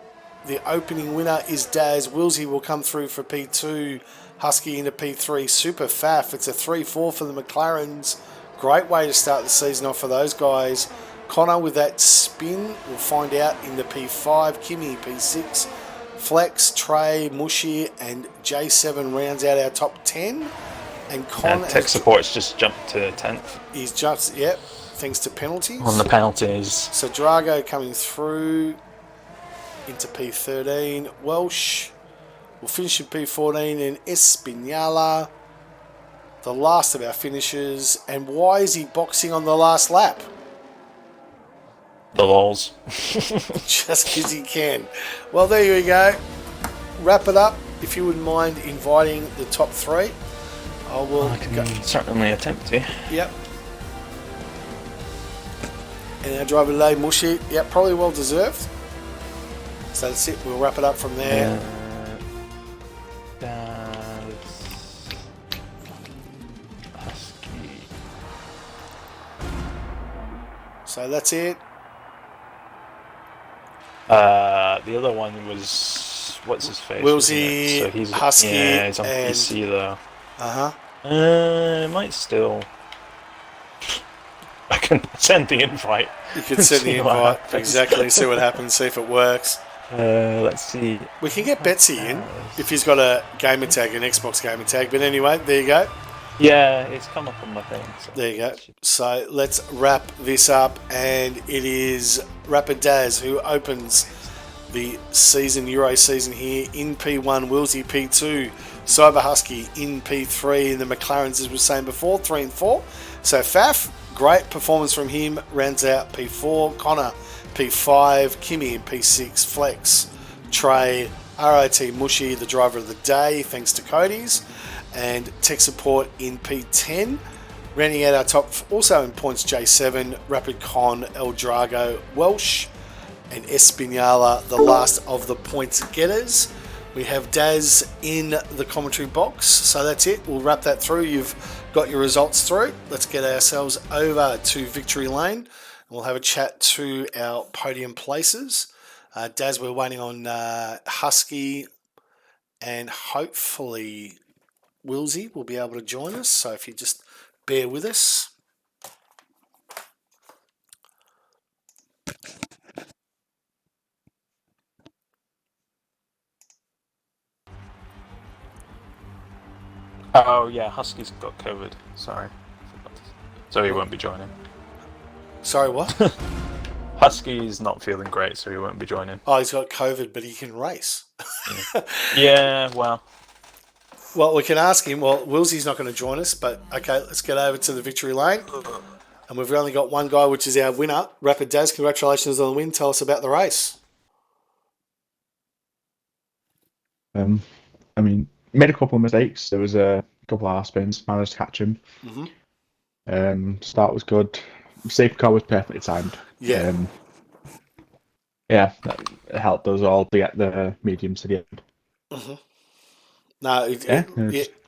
the opening winner is Daz. Wilsey will come through for P2, Husky into P3. Super faff. It's a 3-4 for the McLarens. Great way to start the season off for those guys. Connor with that spin, we'll find out in the P5. Kimmy P6. Flex, Trey, Mushy, and J7 rounds out our top 10. And Con Tech support's just jumped to 10th. He's jumped, yep, thanks to penalties. On the penalties. So Drago coming through into P13. Welsh will finish in P14, and Espinala, the last of our finishers. And why is he boxing on the last lap? The lols. Just because he can. Well, there you go. Wrap it up. If you wouldn't mind inviting the top 3, I will. I can certainly attempt to. Yep. And our driver today, Mushy. Yep, probably well deserved. So that's it. We'll wrap it up from there. Husky. So that's it. The other one was what's his face? Wilsey, So he's Husky, yeah, he's on and PC though. Might still. I can send the invite. You can send the invite. Exactly. See what happens. See if it works. Let's see. We can get Betsy in if he's got a gamer tag, an Xbox gamer tag. But anyway, there you go. Yeah, it's come up on my thing. So there you go. So let's wrap this up, and it is Rapid Daz who opens the Euro season here in P1, Wilsey P2, Cyber Husky in P3, and the McLarens, as we were saying before, 3 and 4. So Faf, great performance from him, rounds out P4. Connor, P5. Kimmy in P6. Flex, Trey, RIT Mushy, the driver of the day, thanks to Cody's, and tech support in P10. Rounding out our top, also in points, J7, Rapid Con, El Drago, Welsh, and Espinala, the last of the points getters. We have Daz in the commentary box, so that's it. We'll wrap that through. You've got your results through. Let's get ourselves over to Victory Lane, and we'll have a chat to our podium places. Daz, we're waiting on Husky, and hopefully Wilsey will be able to join us, so if you just bear with us. Oh yeah, Husky's got COVID. Sorry. So he won't be joining. Sorry, what? Husky's not feeling great, so he won't be joining. Oh, he's got COVID, but he can race. Yeah, well. Well, we can ask him. Well, Wilsey's not going to join us, but okay, let's get over to the Victory Lane. And we've only got one guy, which is our winner. Rapid Daz, congratulations on the win. Tell us about the race. I mean, made a couple of mistakes. There was a couple of half spins, managed to catch him. Start was good. Safety car was perfectly timed. Yeah. Yeah, it helped us all to get the mediums to the end. No,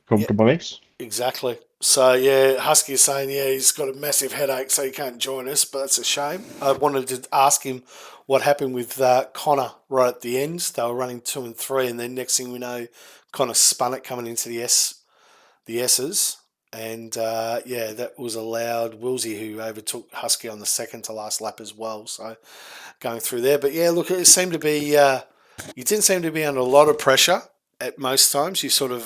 comfortable race. Exactly. So, yeah, Husky is saying, he's got a massive headache, so he can't join us, but that's a shame. I wanted to ask him what happened with Connor right at the end. They were running 2 and 3, and then next thing we know, Connor spun it coming into the S's. And, that was allowed Wilsey, who overtook Husky on the second to last lap as well. So, going through there. But, yeah, look, it seemed to be, you didn't seem to be under a lot of pressure at most times. You sort of,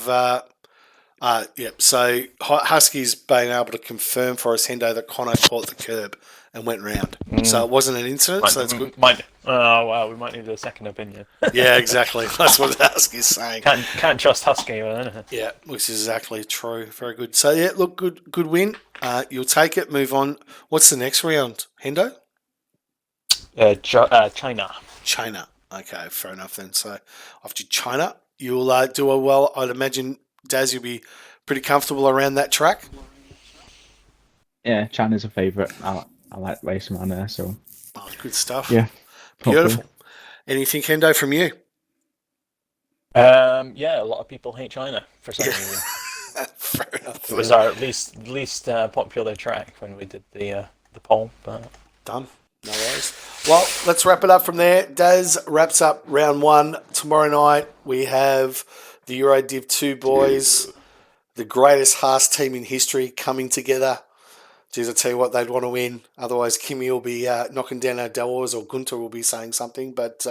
so Husky's been able to confirm for us, Hendo, that Connor caught the curb and went round. So it wasn't an incident, so that's good. Oh, wow, we might need a second opinion. Yeah, exactly. That's what Husky's saying. Can't trust Husky with anything. Yeah, which is exactly true. Very good. So, yeah, look, good win. You'll take it, move on. What's the next round, Hendo? China. China. Okay, fair enough then. So, after China, you'll do a well. I'd imagine, Daz, you'll be pretty comfortable around that track. Yeah, China's a favourite. I like racing around there, so. Oh, good stuff. Yeah. Beautiful. Hopefully. Anything, Hendo, from you? Yeah, a lot of people hate China for some reason. Fair enough. It was our least popular track when we did the poll, but done. No worries. Well, let's wrap it up from there. Daz wraps up round 1. Tomorrow night we have the Euro Div 2 boys, the greatest Haas team in history, coming together geez, I tell you what, they'd want to win. Otherwise, Kimmy will be knocking down our doors, or Gunter will be saying something. But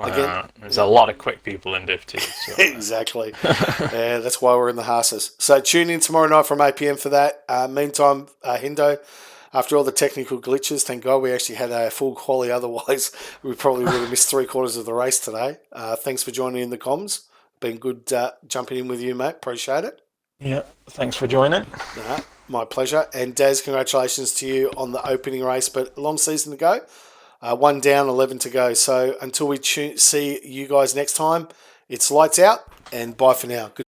again, there's a lot of quick people in Div 2. So, exactly. Yeah, that's why we're in the Haasers. So tune in tomorrow night from 8 p.m. for that. Meantime, Hindo, after all the technical glitches, thank God we actually had a full quali. Otherwise, we probably would have missed 3/4 of the race today. Thanks for joining in the comms. Been good jumping in with you, mate. Appreciate it. yeah, thanks for joining. My pleasure. And Daz, congratulations to you on the opening race, but a long season to go. 1 down, 11 to go. So until we see you guys next time, it's lights out and bye for now. Good